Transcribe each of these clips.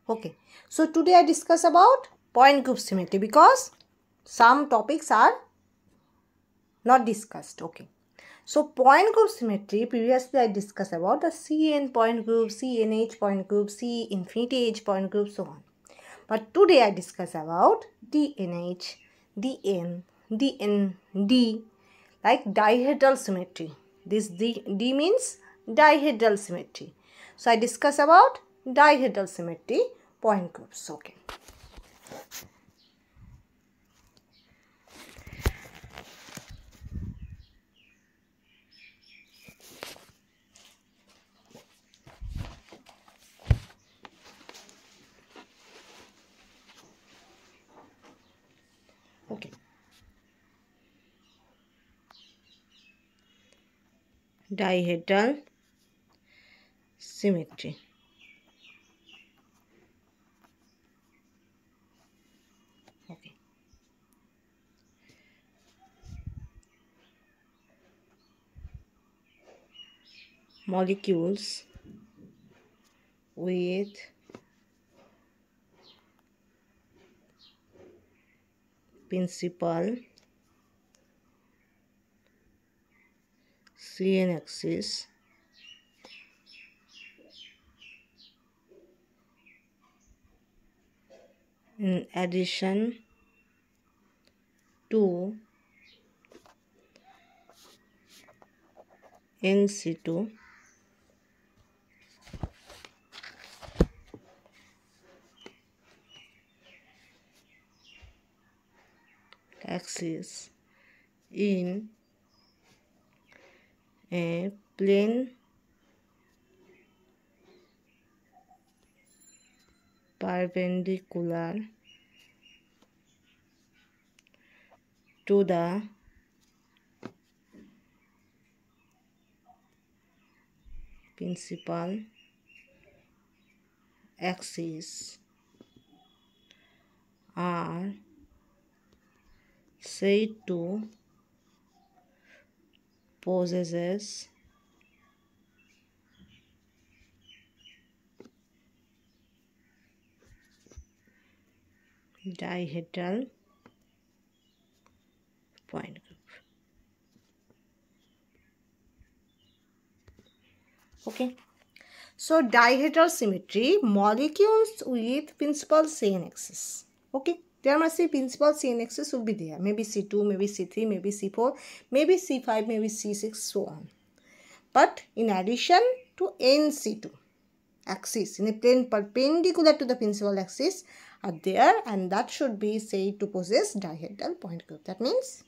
Okay, so today I discuss about point group symmetry because some topics are not discussed. Okay, so point group symmetry, previously I discussed about the Cn point group, CnH point group, C infinity H point group, so on. But today I discuss about DNH, DN, DND, like dihedral symmetry. This D means dihedral symmetry. So I discuss about dihedral symmetry point groups. Okay. Okay. Dihedral symmetry. Okay. Molecules with principal Cn axis in addition to N(C)2 axis in a plane perpendicular to the principal axis are said to possess dihedral point group. Okay, so dihedral symmetry, molecules with principal Cn axis. Okay, there must be principal Cn axis will be there, maybe C2, maybe C3, maybe C4, maybe C5, maybe C6, so on. But in addition to N(C)2 axis in a plane perpendicular to the principal axis are there, and that should be said to possess dihedral point group. That means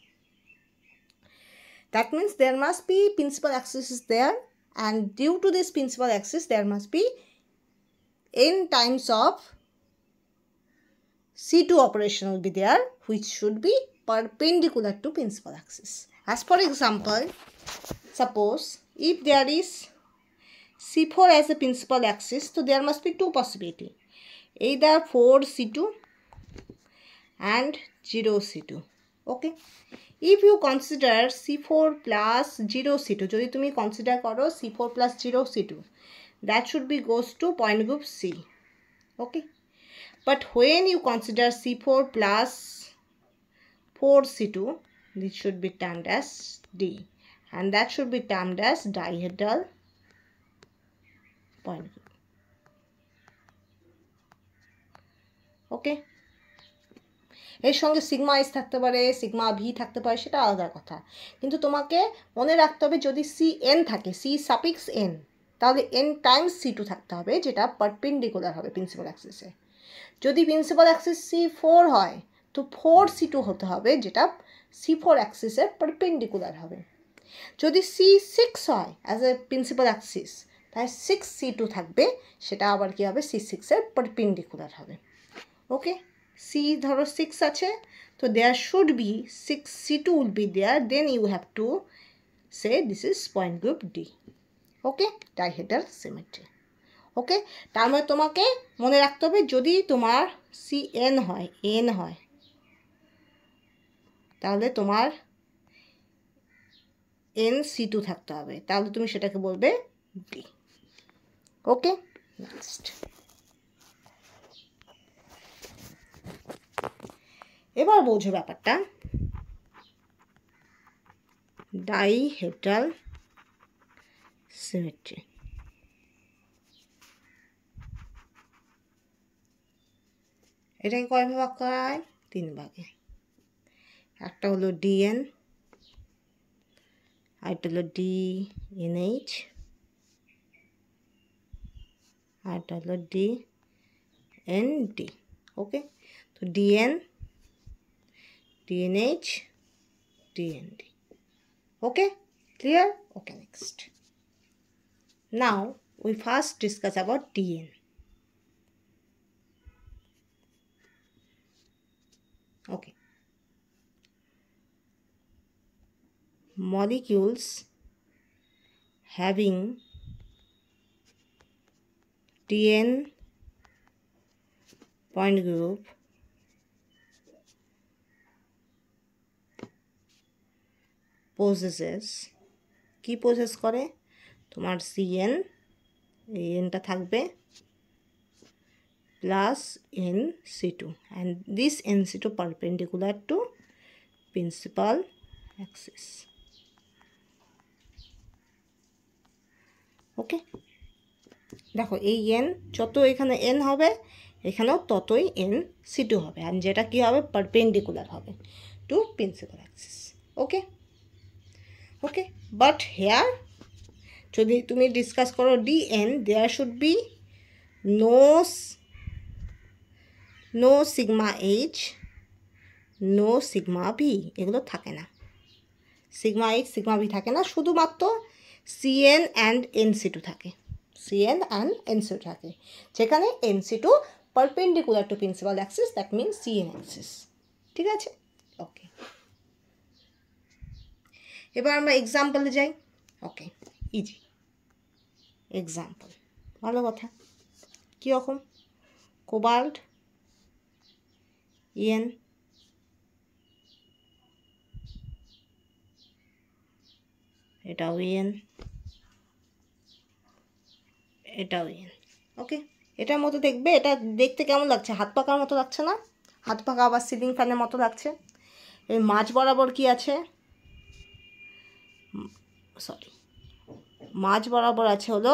there must be principal axis is there, and due to this principal axis there must be n times of C2 operation will be there, which should be perpendicular to principal axis. As for example, suppose if there is C4 as a principal axis, so there must be two possibilities, either 4C2 and 0C2. Okay, if you consider C4 plus 0C2, যদি তুমি consider করো C4 plus 0C2, that should be goes to point group C. Okay, but when you consider C4 plus 4C2, this should be termed as D, and that should be termed as dihedral point group. Okay, এর সঙ্গে sigma S থাকতে পারে, sigma V থাকতে পারে, সেটা আলাদা কথা, কিন্তু তোমাকে মনে রাখতে হবে যদি সি এন থাকে, সি সাফিক্স এন, তাহলে এন টাইমস C2 থাকতে হবে, যেটা পারপেন্ডিকুলার হবে প্রিন্সিপাল অ্যাক্সিসে। যদি প্রিন্সিপাল অ্যাক্সিস C4 হয় তো 4C2 হতে হবে, যেটা C4 অ্যাক্সিসের পারপেন্ডিকুলার হবে। যদি C6 হয় অ্যাজ এ প্রিন্সিপাল অ্যাক্সিস, তাই 6C2 থাকবে, সেটা আবার কি হবে, C6 এর পারপেন্ডিকুলার হবে। ওকে, C ধরো 6 আছে, তো there should be 6C2 will be there, then you have to say this is point group D. Okay, dihedral symmetry. Okay, তার মানে তোমাকে মনে রাখতে হবে যদি তোমার CN হয়, N হয়, তাহলে তোমার NC2 থাকতে হবে, তাহলে তুমি সেটাকে বলবে D. ওকে, নেক্সট। এবার বোঝো ব্যাপারটা, ডাইহেড্রাল সিমেট্রি। এটাকে কয় ভাগ করা হয়? 3 ভাগে। একটা হলো ডিএন, আরেকটা হলো ডিএনএইচ, আরেকটা হলো ডিএনডি। ওকে, তো D N, D N H, D N D. Okay, clear? Okay, next. Now we first discuss about DN. Okay. Molecules having DN point group possesses, কি possess করে? তোমার CN, এই Nটা থাকবে plus NC2, and this NC2 perpendicular to principal axis. ওকে, দেখো এই N যত এখানে N হবে এখানেও ততই NC2 হবে, আর যেটা কি হবে? পারপেন্ডিকুলার হবে to principal axis. Okay okay, but here যদি তুমি ডিসকাস করো DN, there should be no sigma H, no sigma V, এগুলো থাকে না। সিগমা এইচ সিগমা ভি থাকে না, শুধুমাত্র সিএন অ্যান্ড এনসি2 থাকে। সিএন অ্যান্ড এনসি2 থাকে, যেখানে এনসি2 perpendicular to principal axis, that means C N axis. ঠিক আছে, ওকে। এবার আমরা এক্সাম্পলে যাই। ওকে, ইজি এক্সাম্পল, ভালো কথা। কীরকম? কোবাল্ট ইএন, এটাও ইএন, এটাও ইএন। ওকে, এটার মতো দেখবে, এটা দেখতে কেমন লাগছে? হাত পাকার মতো লাগছে না? হাত পাকা আবার সিলিং ফ্যানের মতো লাগছে। এই মাঝ বরাবর কি আছে? সরি, মাঝ বরাবর আছে হলো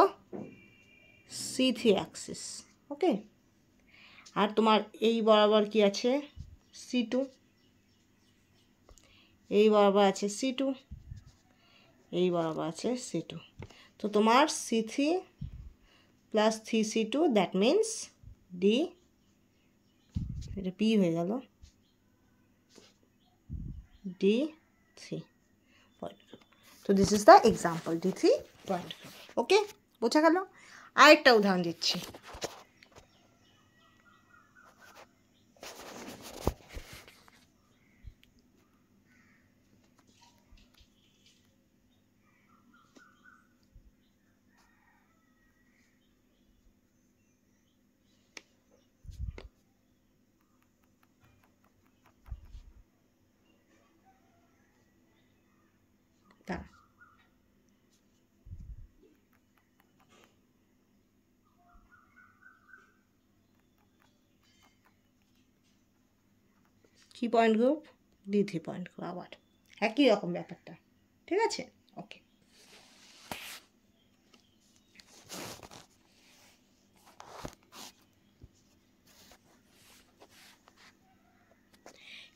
C3 অ্যাক্সিস। ওকে, আর তোমার এই বরাবর কি আছে? C2, এই বরাবর আছে C2, এই বরাবর আছে C2। তো তোমার C3 plus 3C2, that means D, এটা পি হয়ে গেল, D3 পয়েন্ট। তো this is the example, D3 point. Okay, বোঝা গেল? আরেকটা উদাহরণ দিচ্ছি। কি point group? D3 point group, আবার একই রকম ব্যাপারটা। ঠিক আছে, ওকে।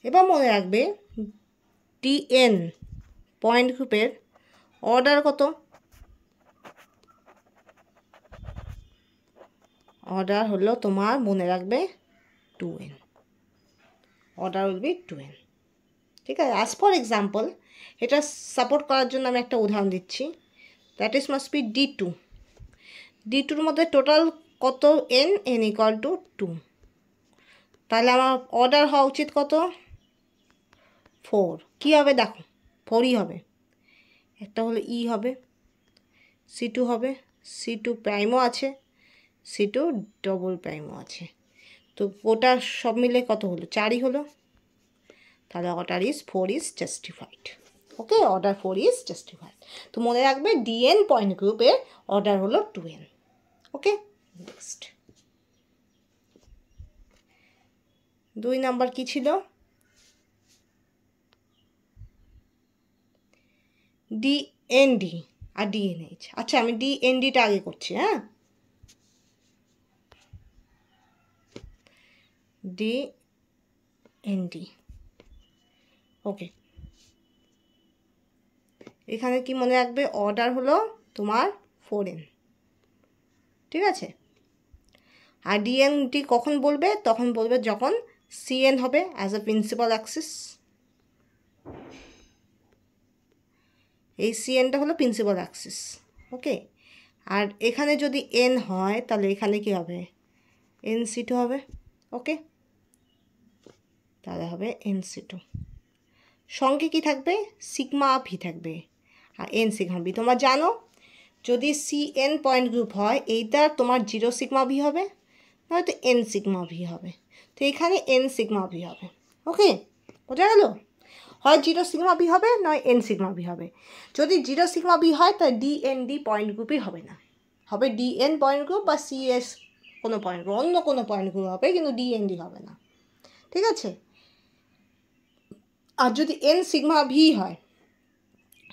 এবার মনে রাখবে ডিএন পয়েন্ট গ্রুপের অর্ডার কত? অর্ডার হলো তোমার, মনে রাখবে 2n, order will be 2n। ঠিক আছে, অ্যাজ ফর এক্সাম্পল, এটা সাপোর্ট করার জন্য আমি একটা উদাহরণ দিচ্ছি। That is must be D2। D2-র মধ্যে টোটাল কত? n equal to 2। তাহলে আমার অর্ডার হওয়া উচিত কত? 4। কী হবে দেখো? 4ই হবে। একটা হলো ই হবে, C2 হবে, C2 প্রাইমও আছে, C2 ডবল প্রাইমও আছে। তো ওটা সব মিলে কত হলো? 4ই হলো। তাহলে order is 4 is justified. Okay, order 4 is justified. তো মনে রাখবে ডিএন পয়েন্ট গ্রুপের অর্ডার হলো 2n। ওকে, নেক্সট 2 নাম্বার কি ছিল? ডিএনডি আর ডিএনএইচ। আচ্ছা আমি ডিএনডিটা আগে করছি, হ্যাঁ, ডিএনডি। ওকে, এখানে কি মনে রাখবে, অর্ডার হলো তোমার 4n, ঠিক আছে। আর ডিএনডি কখন বলবে, তখন বলবে যখন সিএন হবে অ্যাজ আ প্রিন্সিপাল অ্যাক্সিস। এই সিএনটা হলো প্রিন্সিপাল অ্যাক্সিস, ওকে। আর এখানে যদি এন হয় তাহলে এখানে কি হবে, NC2 হবে, ওকে, তাহলে হবে NC2। সঙ্গে কি থাকবে, সিগমা ভি থাকবে আর এন সিগমা ভি। তোমরা জানো যদি CN পয়েন্ট গ্রুপ হয় এইটা তোমার 0 সিগমা ভি হবে, নয়তো N সিগমা ভি হবে। তো এখানে N সিগমা ভি হবে, ওকে, বোঝা গেল। হয় 0 সিগমা ভি হবে, নয় N সিগমা ভি হবে। যদি 0 সিগমা ভি হয় তাহলে ডিএনডি পয়েন্ট গ্রুপই হবে না, হবে ডিএন পয়েন্ট গ্রুপ বা CS কোনো পয়েন্ট গ্রুপ, অন্য কোনো পয়েন্ট গ্রুপ হবে, কিন্তু ডিএনডি হবে না, ঠিক আছে। আর যদি N সিগমা ভি হয়,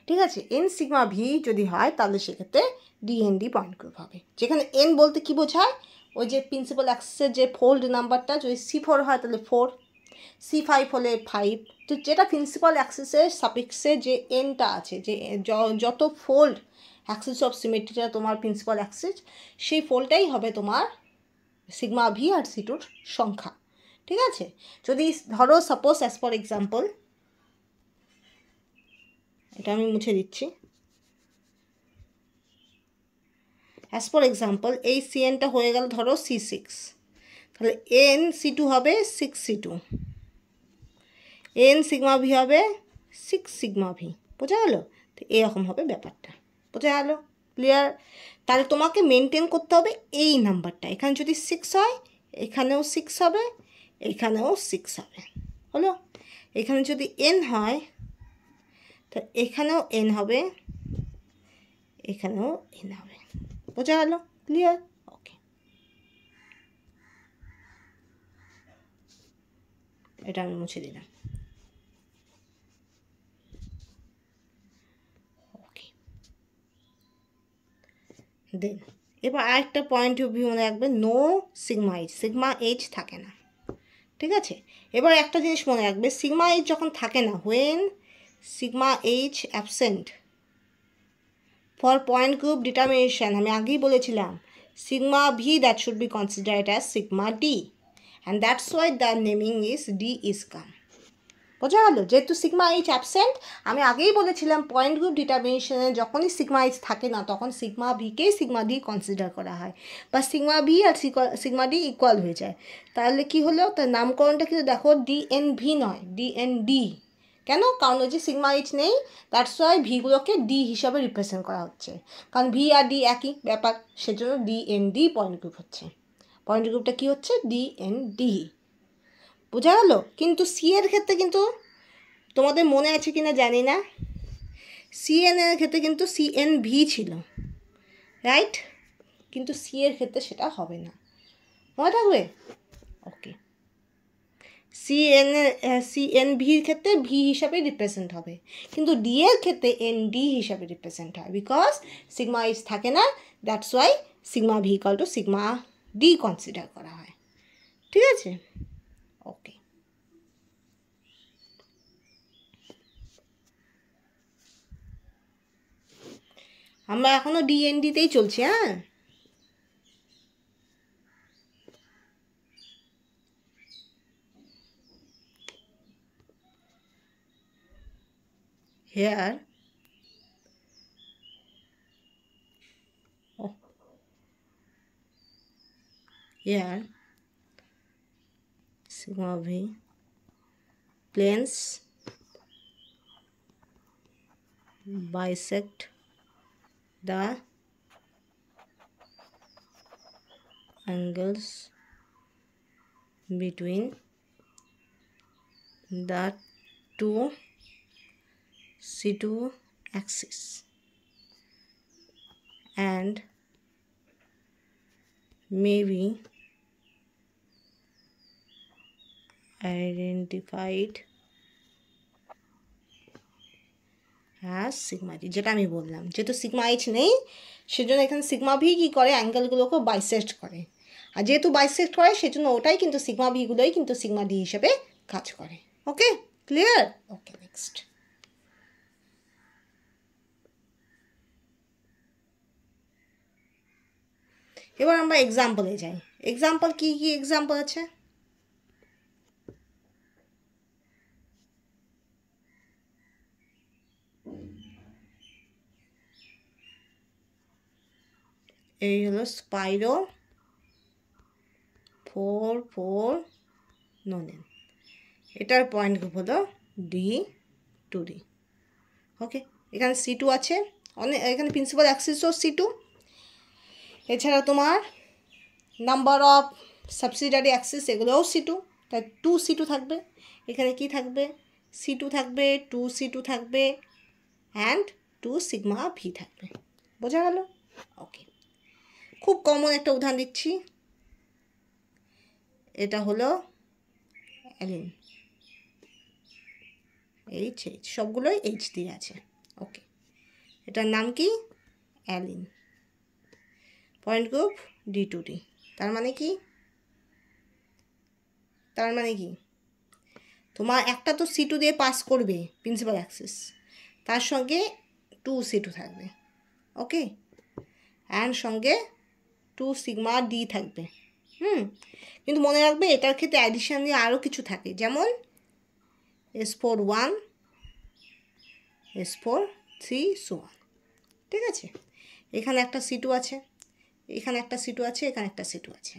ঠিক আছে, N সিগমা ভি যদি হয় তাহলে সেক্ষেত্রে ডিএনডি পয়েন্ট গ্রুপ হবে। যেখানে N বলতে কি বোঝায়, ওই যে প্রিন্সিপাল অ্যাক্সিসের যে ফোল্ড নাম্বারটা, যদি C4 হয় তাহলে 4, C5 হলে 5। তো যেটা প্রিন্সিপাল অ্যাক্সিসের সাপিক্সে যে এনটা আছে, যে যত ফোল্ড অ্যাক্সিস অফ সিমেট্রিটা তোমার প্রিন্সিপাল অ্যাক্সিস, সেই ফোল্ডটাই হবে তোমার সিগমা ভি আর C2র সংখ্যা, ঠিক আছে। যদি ধরো সাপোজ অ্যাজ ফর এক্সাম্পল, এটা আমি মুছে দিচ্ছি, অ্যাজ ফর এক্সাম্পল এই সিএনটা হয়ে গেল ধরো C6, তাহলে NC2 হবে 6C2, N সিগমা ভি হবে 6 সিগমা ভি, বোঝা গেল। তো এরকম হবে ব্যাপারটা, বোঝা গেল, ক্লিয়ার। তাহলে তোমাকে মেনটেন করতে হবে এই নাম্বারটা, এখানে যদি 6 হয় এখানেও 6 হবে, এখানেও 6 হবে, হলো। এখানে যদি N হয় তো এখানেও N হবে, এখানেও N হবে, বোঝা গেল, ক্লিয়ার, ওকে। এটা আমি মুছে দিলাম, ওকে। দেন এবার আরেকটা পয়েন্ট অফ ভিউ মনে রাখবে, no sigma H, sigma H থাকে না, ঠিক আছে। এবার একটা জিনিস মনে রাখবে, সিগমা এইচ যখন থাকে না, when sigma H absent for point group determination, আমি আগেই বলেছিলাম sigma V that should be considered as sigma D, and that's why the naming is D is come, বোঝা গেল। যেহেতু সিগমা এইচ অ্যাবসেন্ট, আমি আগেই বলেছিলাম পয়েন্ট গ্রুপ ডিটারমিনেশনে যখনই সিগমা এইচ থাকে না তখন সিগমা ভিকেই সিগমা ডি কনসিডার করা হয়, বা সিগমা ভি আর সিগমা ডি ইকুয়াল হয়ে যায়। তাহলে কি হলো, তার নামকরণটা কিন্তু দেখো ডিএনভি নয়, ডিএনডি। কেন, কারণ ওই যে সিগমা এইচ নেই, দ্যাটস ওয়াই ভিগুলোকে ডি হিসাবে রিপ্রেজেন্ট করা হচ্ছে, কারণ ভি আর ডি একই ব্যাপার, সেজন্য ডিএনডি পয়েন্ট গ্রুপ হচ্ছে। পয়েন্ট গ্রুপটা কী হচ্ছে, ডিএনডি, বোঝা গেল। কিন্তু সি এর ক্ষেত্রে কিন্তু তোমাদের মনে আছে কিনা জানি না, সিএন এর ক্ষেত্রে কিন্তু CNV ছিল, রাইট, কিন্তু সি এর ক্ষেত্রে সেটা হবে না, মনে থাকবে, ওকে। CNVর ক্ষেত্রে ভি হিসাবে রিপ্রেজেন্ট হবে, কিন্তু ডি এর ক্ষেত্রে ND হিসাবে রিপ্রেজেন্ট হয়, বিকজ সিগমা এইচ থাকে না, that's why sigma V equal to sigma D consider করা হয়, ঠিক আছে, ওকে। আমরা এখনও ডিএনডিতেই চলছি, হ্যাঁ। Here, oh, here sigma v planes bisect the angles between the two C2 axes and may be identified হ্যাঁ সিগমা ডি, যেটা আমি বললাম, যেহেতু সিগমা এইচ নেই সেজন্য এখানে সিগমা ভি কী করে, অ্যাঙ্গেলগুলোকে বাইসেক্ট করে, আর যেহেতু বাইসেক্ট করে সেজন্য ওটাই কিন্তু সিগমা ভিগুলোই কিন্তু সিগমা ডি হিসেবে কাজ করে। ওকে, ক্লিয়ার? Okay, next. এবার আমরা এক্সাম্পলে যাই। এক্সাম্পল কি কি এক্সাম্পল আছে? এই হলো স্পাইরো 4 নোনেন, এটার পয়েন্ট গ্রুপ হলো D2D। ওকে, এখানে C2 আছে, এখানে প্রিন্সিপাল অ্যাক্সিসও C2, এছাড়া তোমার নাম্বার অফ সাবসিডিয়ারি অ্যাক্সিস এগুলোও C2, তাই 2C2 থাকবে। এখানে কি থাকবে? C2 থাকবে, 2C2 থাকবে, অ্যান্ড 2 সিগমা ভি থাকবে। বোঝা গেল? ওকে, খুব কমন একটা উদাহরণ দিচ্ছি, এটা হলো অ্যালিন, এইচ, সবগুলোই এইচ দিয়ে আছে। ওকে, এটার নাম কি? অ্যালিন, পয়েন্ট গ্রুপ D2D। তার মানে কি? তার মানে কি তোমার একটা তো C2 দিয়ে পাস করবে প্রিন্সিপাল অ্যাক্সিস, তার সঙ্গে 2C2 থাকবে। ওকে, অ্যান্ড সঙ্গে 2 সিগমা ডি থাকবে। কিন্তু মনে রাখবে এটার ক্ষেত্রে অ্যাডিশন দিয়ে আরও কিছু থাকে, যেমন S4 1, S4 3, so on। ঠিক আছে, এখানে একটা C2 আছে, এখানে একটা C2 আছে, এখানে একটা C2 আছে।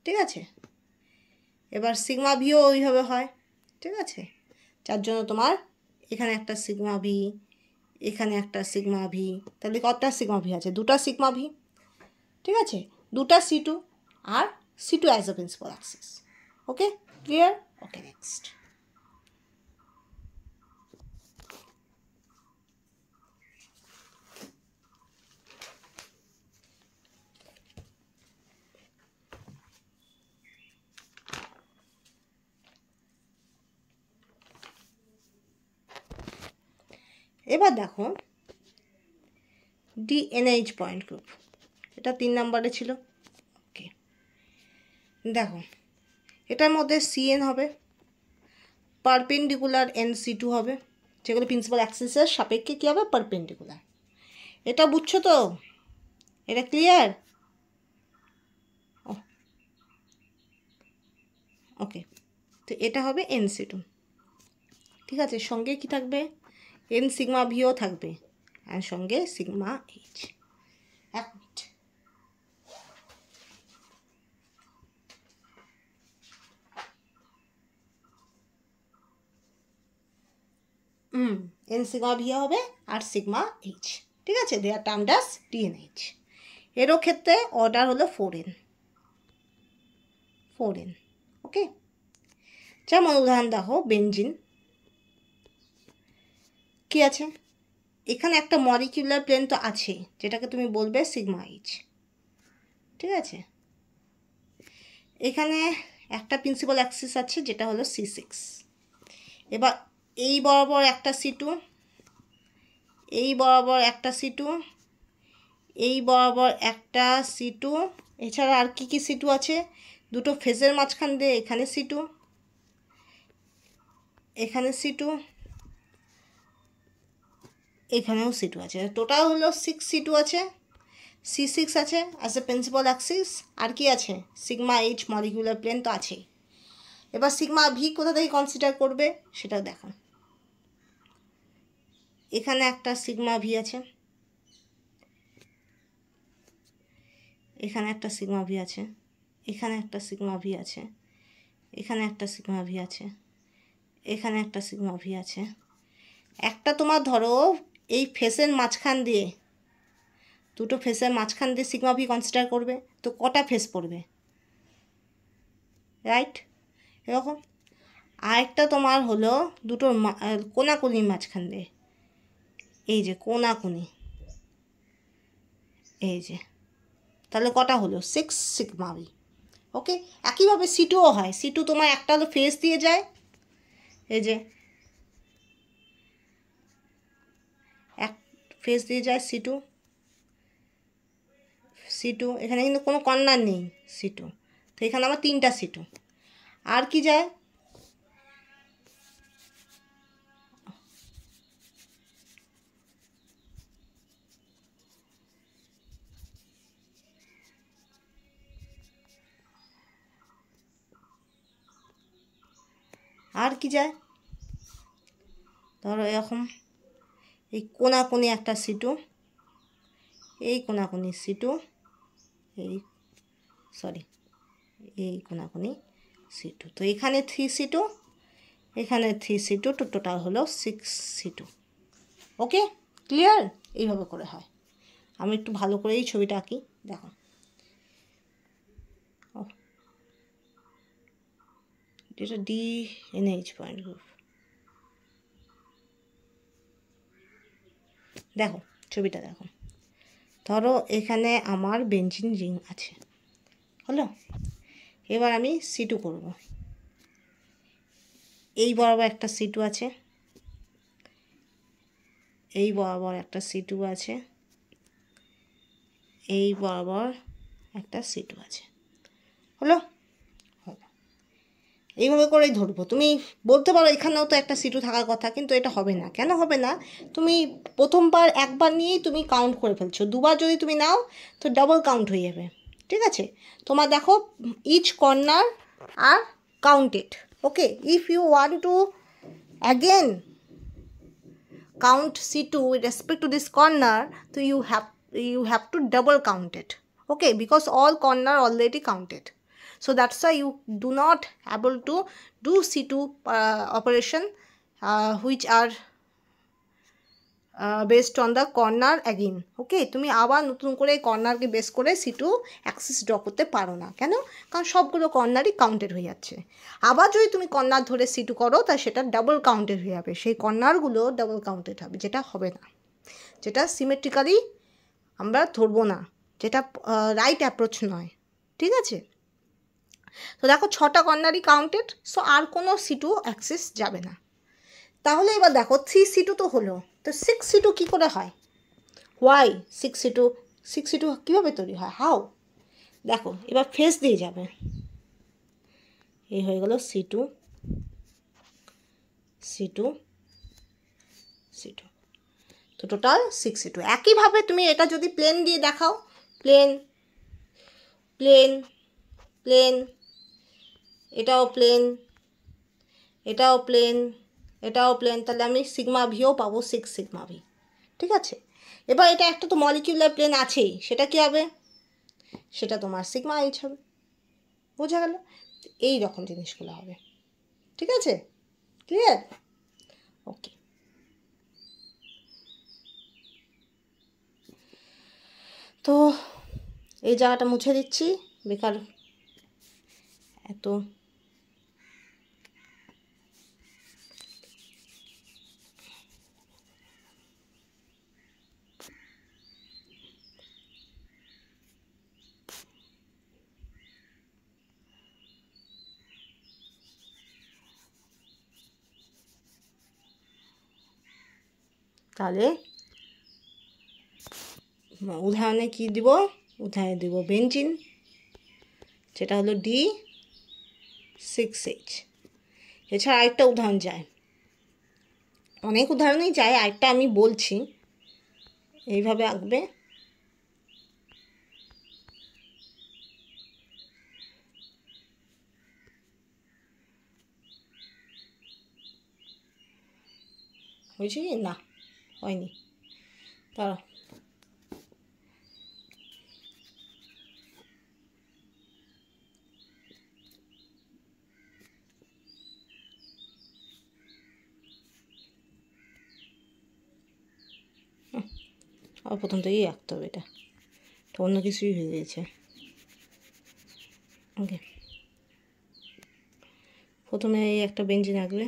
ঠিক আছে, এবার সিগমা ভিও ওইভাবে হয়। ঠিক আছে, যার জন্য তোমার এখানে একটা সিগমা ভি, এখানে একটা সিগমা ভি, তাহলে কতটা সিগমা ভি আছে? দুটা সিগমা ভি। ঠিক আছে, দুটা C2 আর C2 as a principal axis. Okay, clear? Okay, next. এবার দেখো DNH পয়েন্ট গ্রুপ, এটা 3 নম্বরে ছিল। ওকে, দেখো এটার মধ্যে CN হবে, পারপেন্ডিকুলার NC2 হবে, যেগুলো প্রিন্সিপাল অ্যাক্সিসের সাপেক্ষে কী হবে? পারপেন্ডিকুলার। এটা বুঝছো তো? এটা ক্লিয়ার? ওকে, তো এটা হবে NC2। ঠিক আছে, সঙ্গে কি থাকবে? N সিগমা ভিও থাকবে, আর সঙ্গে সিগমা এইচ। এক মিনিট, N সিগমা ভি হবে আর সিগমা এইচ। ঠিক আছে, দেয়ার টার্মড অ্যাজ DNH। এরও ক্ষেত্রে অর্ডার হলো 4n। ওকে, যেমন উদাহরণ দেখো বেনজিন, কি আছে? এখানে একটা মলিকিউলার প্লেন তো আছে, যেটাকে তুমি বলবে সিগমা এইচ। ঠিক আছে, এখানে একটা প্রিন্সিপাল অ্যাক্সিস আছে যেটা হলো C6। এবার এই বরাবর একটা C2, এই বরাবর একটা C2, এই বরাবর একটা C2, এছাড়া আর কি কি C2 আছে? দুটো ফেজের মাঝখান দিয়ে এখানে C2, এখানে C2, এখানেও C2 আছে। টোটাল হলো 6C2 আছে, C6 আছে অ্যাজ এ প্রিন্সিপাল অ্যাক্সিস। আর কি আছে? সিগমা এইচ মলিকিউলার প্লেন তো আছেই। এবার সিগমা ভি কোথা থেকে কনসিডার করবে সেটাও দেখো। এখানে একটা সিগমা ভি আছে, এখানে একটা সিগমা ভি আছে, এখানে একটা সিগমা ভি আছে, এখানে একটা সিগমা ভি আছে, এখানে একটা সিগমা ভি আছে। একটা তোমার ধরো এই ফেসের মাঝখান দিয়ে, দুটো ফেসের মাঝখান দিয়ে সিগমা ভি কনসিডার করবে, তো কটা ফেস পড়বে? রাইট, এরকম। আরেকটা তোমার হলো দুটোর কোনাকুনির মাঝখান দিয়ে, এই যে কোনাকুনি, এই যে, তাহলে কটা হলো? 6 সিগমা ভি। ওকে, একইভাবে C2ও হয়। C2 তোমার একটা হলো ফেস দিয়ে যায়, এই যে ফেস দিয়ে যায় C2, C2 এখানে কিন্তু কোনো কর্নার নেই C2, তো এখানে আমার 3টা C2। আর কি যায়, আর কি যায়, ধরো এরকম এই কোনাকুনি একটা C2, এই কোনাকুনি C2, এই সরি এই কোনাকুনি C2, তো এখানে 3C2, এখানে 3C2, তো টোটাল হলো 6C2। ওকে, ক্লিয়ার? এইভাবে করে হয়। আমি একটু ভালো করেই ছবিটা আঁকি, দেখো। এটা DNH পয়েন্ট গ্রুপ, দেখো ছবিটা দেখো। ধরো এখানে আমার বেঞ্জিন রিং আছে, হলো। এবার আমি C2 করব। এই বরাবর একটা C2 আছে, এই বরাবর একটা C2 আছে, এই বরাবর একটা C2 আছে, হলো। এইভাবে করেই ধরবো। তুমি বলতে পারো এখানেও তো একটা C2 থাকার কথা, কিন্তু এটা হবে না। কেন হবে না? তুমি প্রথমবার একবার নিয়েই তুমি কাউন্ট করে ফেলছো, দুবার যদি তুমি নাও তো ডাবল কাউন্ট হয়ে যাবে, ঠিক আছে? তোমার দেখো each corner are counted, okay. If you want to again count C2 with respect to this corner, so you have to double count it, okay, because all corner already counted. So that's why you do not able to do C2 operation which are based on the corner again, okay। তুমি আবার নতুন করে কর্নারকে base করে C2 Axis draw করতে পারো না। কেন? কারণ সবগুলো কর্নারই কাউন্টেড হয়ে যাচ্ছে। আবার যদি তুমি কর্নার ধরে C2 করো তা সেটা ডাবল কাউন্টেড হয়ে যাবে, সেই কর্নারগুলো ডাবল কাউন্টেড হবে, যেটা হবে না, যেটা সিমেট্রিক্যালি আমরা ধরবো না, যেটা রাইট অ্যাপ্রোচ নয়, ঠিক আছে? তো দেখো 6টা কর্নারই কাউন্টেড, সো আর কোনো C2 অ্যাক্সিস যাবে না। তাহলে এবার দেখো 3C2 তো হলো, তো 6C2 কী করে হয়? হোয়াই 6C2 কীভাবে তৈরি হয়? হাউ? দেখো এবার ফেস দিয়ে যাবে, এই হয়ে গেল C2, C2, C2, তো টোটাল 6C2। একইভাবে তুমি এটা যদি প্লেন দিয়ে দেখাও, প্লেন প্লেন প্লেন, এটাও প্লেন, এটাও প্লেন, এটাও প্লেন, তাহলে আমি সিগমা ভিও পাবো 6 সিগমা ভি, ঠিক আছে? এবার এটা একটা তো মলিকিউলার প্লেন আছেই, সেটা কী হবে? সেটা তোমার সিগমা এইচ হবে, বোঝা গেল? এই রকম জিনিসগুলো হবে, ঠিক আছে? ক্লিয়ার? ওকে। তো এই জায়গাটা মুছে দিচ্ছি, বেকার এত তাহলে উদাহরণে কি দিব? উদাহরণে দিব বেঞ্জিন, যেটা হলো D6H। এছাড়া আরেকটা উদাহরণ যায়, অনেক উদাহরণই যায়, আরেকটা আমি বলছি, এইভাবে আঁকবে। হয়েছে কি? না, হয়নি। তারা আর প্রথম থেকেই আঁকতে হবে, এটা তো অন্য কিছুই হয়ে গেছে। ওকে, প্রথমে এই একটা বেঞ্জিন আঁকবে,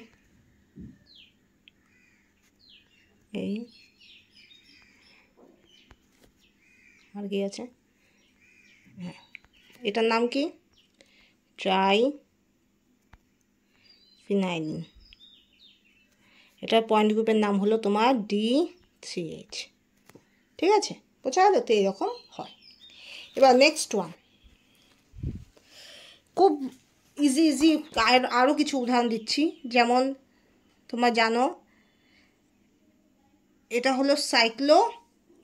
এই আর কি আছে? হ্যাঁ, এটার নাম কি? ট্রাইফিনাইলিন। এটার পয়েন্ট গ্রুপের নাম হলো তোমার D3H, ঠিক আছে, বোঝা গেল? তো এরকম হয়। এবার নেক্সট ওয়ান, খুব ইজি আরও কিছু উদাহরণ দিচ্ছি। যেমন তোমরা জানো এটা হলো সাইক্লো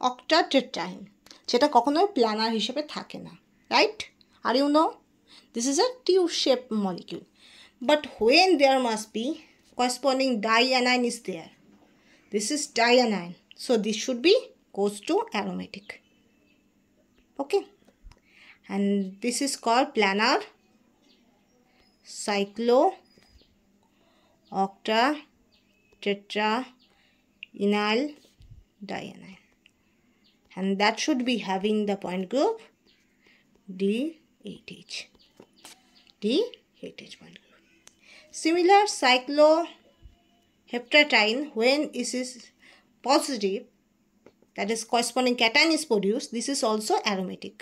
অক্টাটেট্রাইন, যেটা কখনোই প্ল্যানার হিসেবে থাকে না, রাইট? আর you know this is a tube shaped molecule, but when there must be corresponding dianion is there, this is dianion, so this should be goes to aromatic. Okay, and this is called planar cyclo octatetraenyl dianion, and that should be having the point group D8H. D8H point group. Similar cycloheptatine, when it is positive, that is corresponding cation is produced, this is also aromatic.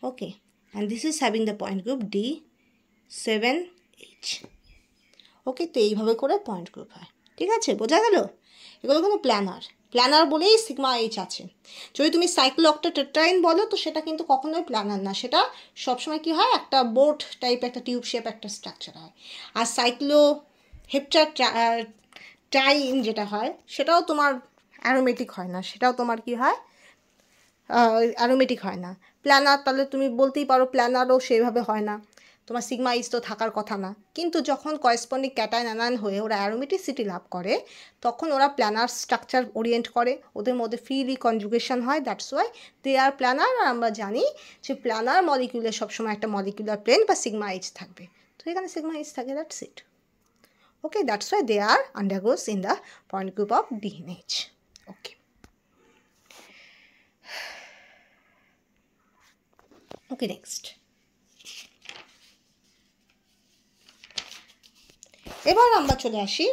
Okay, and this is having the point group D7H. Okay, তো এইভাবে করে point group হয়। ঠিক আছে, বোঝা গেল? এগুলো কোনো প্ল্যানার বলেই সিগমা এইচ আছে। যদি তুমি সাইক্লো অক্টাটেট্রাইন বলো তো সেটা কিন্তু কখনোই প্ল্যানার না, সেটা সবসময় কি হয়, একটা বোট টাইপ, একটা টিউব শেপ একটা স্ট্রাকচার হয়। আর সাইক্লো হেপ্টাটাইন যেটা হয় সেটাও তোমার অ্যারোমেটিক হয় না, সেটাও তোমার কি হয়, অ্যারোমেটিক হয় না। প্ল্যানার তাহলে তুমি বলতেই পারো প্ল্যানারও সেভাবে হয় না, তোমার সিগমা ইজ তো থাকার কথা না। কিন্তু যখন করেসপন্ডিং ক্যাটায়ন অ্যানায়ন হয়ে ওরা অ্যারোমেটিসিটি লাভ করে তখন ওরা প্ল্যানার স্ট্রাকচার ওরিয়েন্ট করে, ওদের মধ্যে ফ্রি রিকনজুগেশন হয়, that's why they are planar. আর আমরা জানি যে প্ল্যানার মলিকিউলের সবসময় একটা মলিকুলার প্লেন বা সিগমা এইচ থাকবে, তো এখানে সিগমা এইচ থাকে, that's it. Okay, that's why they are undergoes in the point group of DNH. Okay, okay, next. এবার আমরা চলে আসি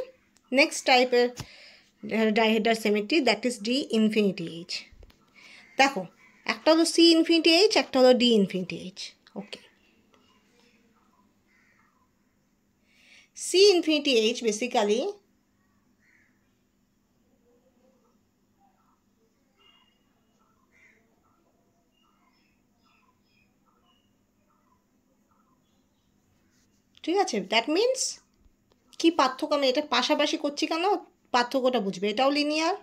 নেক্সট টাইপের dihedral symmetry, that is D∞H। দেখো, একটা হলো C∞H, একটা হলো D∞H। ওকে, C∞H বেসিক্যালি ঠিক আছে, দ্যাট মিনস কি পার্থক্য, আমি এটা পাশাপাশি করছি কেন, পার্থক্যটা বুঝবে। এটাও লিনিয়ার,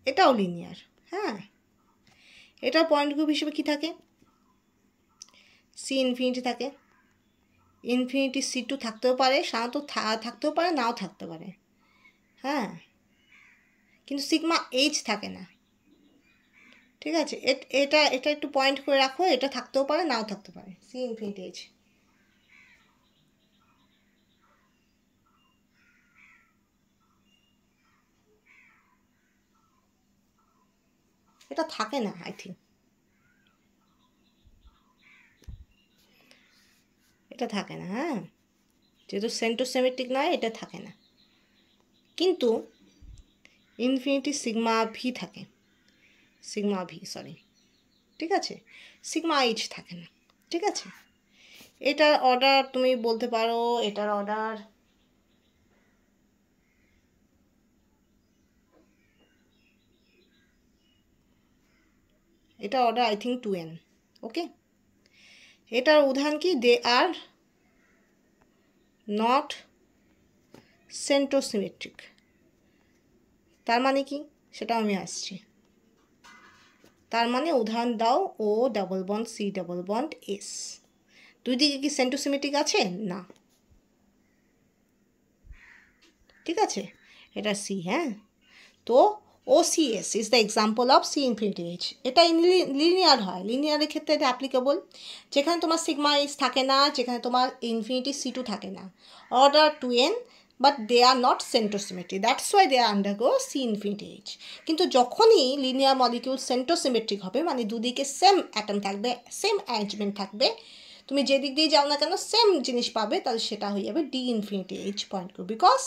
এটাও লিনিয়ার। হ্যাঁ, এটার পয়েন্ট গ্রুপ হিসেবে কি থাকে, C∞ থাকে। ইনফিনিটি C2 থাকতেও পারে, সাধারণত থাকতেও পারে, নাও থাকতে পারে। হ্যাঁ, কিন্তু সিগমা এইচ থাকে না। ঠিক আছে, এটা এটা একটু পয়েন্ট করে রাখো, এটা থাকতেও পারে, নাও থাকতে পারে, C∞H। এটা থাকে না, আই থিঙ্ক এটা থাকে না। হ্যাঁ, যেহেতু সেন্টোসেমেট্রিক নয়, এটা থাকে না। কিন্তু ইনফিনিটি সিগমা ভি থাকে, সিগমা ভি, সরি, ঠিক আছে, সিগমা এইচ থাকে না। ঠিক আছে, এটার অর্ডার তুমি বলতে পারো, এটার অর্ডার আই থিঙ্ক 2n। ওকে, এটার উদাহরণ কি, দে আর নট সেন্টোসিমেট্রিক। তার মানে কি, সেটা আমি আসছি। তার মানে উদাহরণ দাও, O double bond C double bond S, দুই দিকে কি সেন্টোসিমেট্রিক আছে? না। ঠিক আছে, এটা C। হ্যাঁ, তো OCS is the example of C∞H। এটা লিনিয়ার হয়, লিনিয়ারের ক্ষেত্রে এটা অ্যাপ্লিকেবল, যেখানে তোমার সিগমা এইচ থাকে না, যেখানে তোমার ইনফিনিটি C2 থাকে না, order 2n, but they are not centrosymmetric, that's why they are undergo C∞H। কিন্তু যখনই লিনিয়ার মলিকিউল সেন্টোসিমেট্রিক হবে, মানে দুদিকে সেম অ্যাটম থাকবে, সেম অ্যারেঞ্জমেন্ট থাকবে, তুমি যেদিক দিয়ে যাও না কেন সেম জিনিস পাবে, তাহলে সেটা হয়ে যাবে D∞H point group, because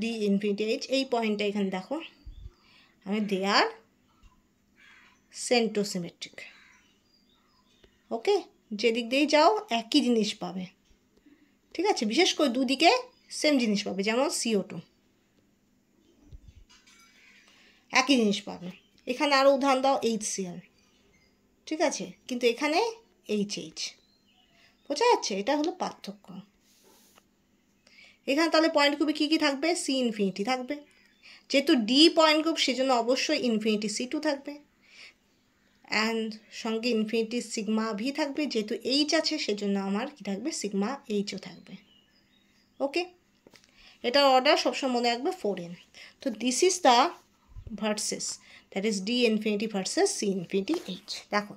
D∞H এই পয়েন্টটা এখানে দেখো, আমি দে আর সেন্টোসিমেট্রিক। ওকে, যেদিক দিয়েই যাও একই জিনিস পাবে। ঠিক আছে, বিশেষ করে দুদিকে সেম জিনিস পাবে, যেমন CO2। একই জিনিস পাবে। এখানে আরও উদাহরণ দাও HCl, ঠিক আছে, কিন্তু এখানে HH, বোঝা যাচ্ছে? এটা হলো পার্থক্য। এখানে তাহলে পয়েন্ট গ্রুপে কী কী থাকবে? C ইনফিনিটি থাকবে, যেহেতু D পয়েন্ট গ্রুপ সেজন্য অবশ্যই ইনফিনিটি C2 থাকবে, অ্যান্ড সঙ্গে ইনফিনিটি সিগমা ভি থাকবে, যেহেতু H আছে সেজন্য আমার কী থাকবে? সিগমা Hও থাকবে। ওকে, এটার অর্ডার সবসময় মনে রাখবে 4n। তো this is the versus, that is D infinity versus C infinity H। দেখো,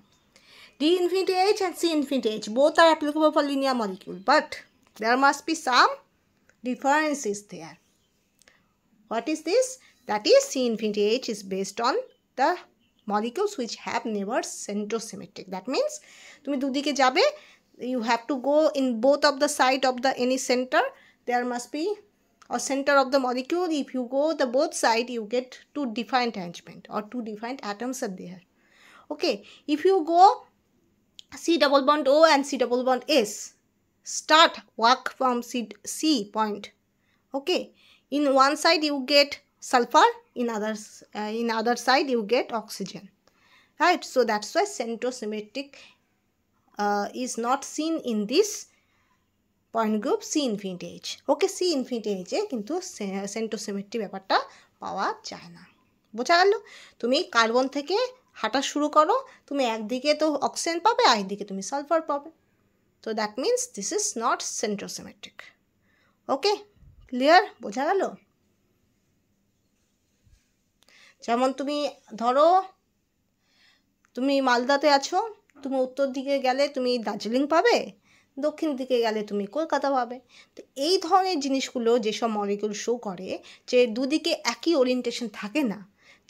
D infinity H and C infinity H both are applicable for linear molecule, but there must be some differences there. What is this? That is C infinity H is based on the molecules which have never centrosymmetric. That means তুমি দুদিকে যাবে, you have to go in both of the side of the any center. There must be a center of the molecule. If you go the both side, you get two defined arrangement or two defined atoms are there. Okay, if you go C double bond O and C double bond S, start work from C point. Okay, in one side you get sulfur, in other side you get oxygen, right? So that's why centrosymmetric is not seen in this point group C infinity H. Okay, C infinity H এ কিন্তু centrosymmetry ব্যাপারটা পাওয়া যায় না। বোঝা গেল? তুমি carbon থেকে হাঁটা শুরু করো, তুমি একদিকে তো অক্সিজেন পাবে, আরেকদিকে তুমি সালফার পাবে। তো that means this is not centrosymmetric. Okay, clear? বোঝা গেল? যেমন তুমি ধরো তুমি মালদাতে আছো, তুমি উত্তর দিকে গেলে তুমি দার্জিলিং পাবে, দক্ষিণ দিকে গেলে তুমি কলকাতা পাবে। তো এই ধরনের জিনিসগুলো যেসব মলিকিউল শো করে যে দুদিকে একই ওরিয়েন্টেশন থাকে না,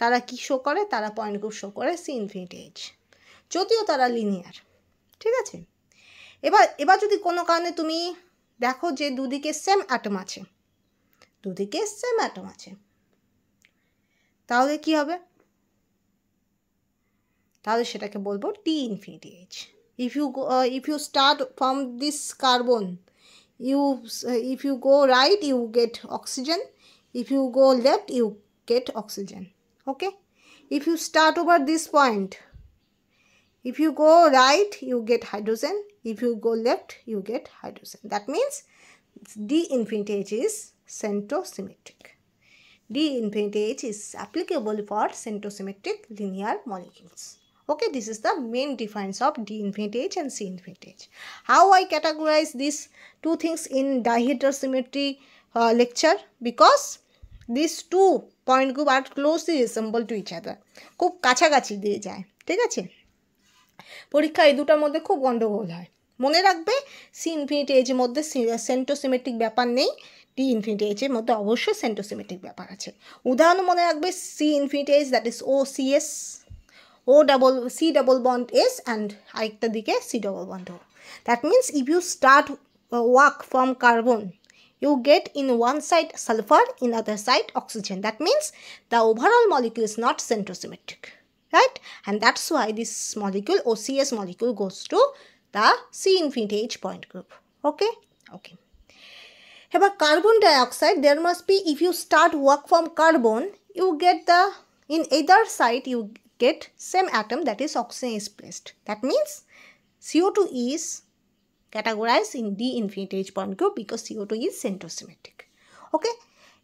তারা কি শো করে? তারা পয়েন্ট গ্রুপ শো করে C ইনফিনিটি H, যদিও তারা লিনিয়ার। ঠিক আছে, এবার যদি কোনো কারণে তুমি দেখো যে দুদিকে সেম অ্যাটম আছে, দুদিকে সেম অ্যাটম আছে, তাহলে কি হবে? তাহলে সেটাকে বলবো T infinity H. If you start from this carbon, if you go right you get oxygen, if you go left you get oxygen. Okay, if you start over this point, if you go right you get hydrogen, if you go left you get hydrogen. That means D infinity H is centrosymmetric. D infinity H is applicable for centrosymmetric linear molecules. Okay, this is the main difference of D infinity H and C infinity H. How I categorize these two things in dihedral symmetry lecture? Because these two point group are closely resemble to each other. খুব কাছাকাছি দিয়ে যায়, ঠিক আছে? পরীক্ষা এই দুটার মধ্যে খুব গন্ডগোল হয়। মনে রাখবে C ইনফিনিটি H এর মধ্যে সেন্ট্রোসিমেট্রিক ব্যাপার নেই, D ইনফিনিটি H এর মধ্যে অবশ্যই সেন্ট্রোসিমেট্রিক ব্যাপার আছে। উদাহরণ মনে রাখবে C infinity H, that is OCS, C double bond S, and আরেকটা দিকে C double bond O. That means if you start work from carbon, you get in one side sulfur, in other side oxygen. That means the overall molecule is not centrosymmetric, right? And that's why this molecule, OCS molecule, goes to the C infinity H point group. Okay, okay. About carbon dioxide, there must be, if you start work from carbon, you get the, in either side you get same atom, that is oxygen is placed. That means CO2 is categorized in D infinity H point group because CO2 is centrosymmetric. Okay,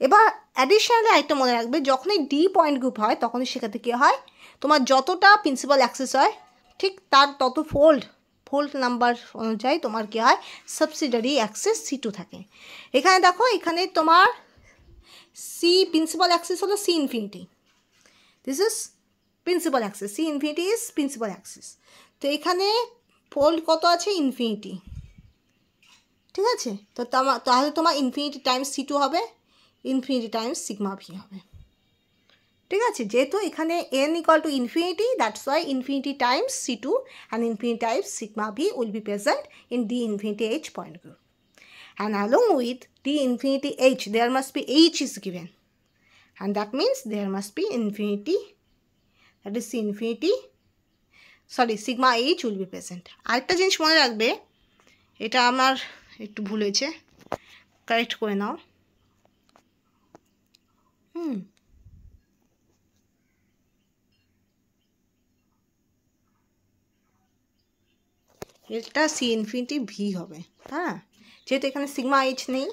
এবার additionally আরেকটা মনে রাখবে, যখনই D point group হয় তখনই সেখানে কী হয়, তোমার যতটা প্রিন্সিপাল অ্যাক্সিস হয় ঠিক তার তত ফোল্ড নাম্বার অনুযায়ী তোমার কী হয়, সাবসিডারি অ্যাক্সিস C2 থাকে। এখানে দেখো, এখানে তোমার C প্রিন্সিপাল অ্যাক্সিস হলো C infinity, this is principal Axis, C infinity is principal Axis. তো এখানে ফোল্ড কত আছে? ইনফিনিটি, ঠিক আছে? তো তাহলে তোমার ইনফিনিটি টাইমস C2 হবে, ইনফিনিটি টাইমস সিগমা ভি হবে, ঠিক আছে? যেহেতু এখানে n equal to infinity, that's why infinity Times C2 and infinity Times sigma V will be present in D infinity H point group. And along with D infinity H, there must be H is given, and that means there must be infinity, that is infinity, sorry, sigma H will be present. আরেকটা জিনিস মনে রাখবে, এটা আমার একটু ভুল হয়েছে, correct করে নাও। এটা সি ইনফিনিটি ভি হবে। হ্যাঁ, যেহেতু এখানে সিগমা এইচ নেই,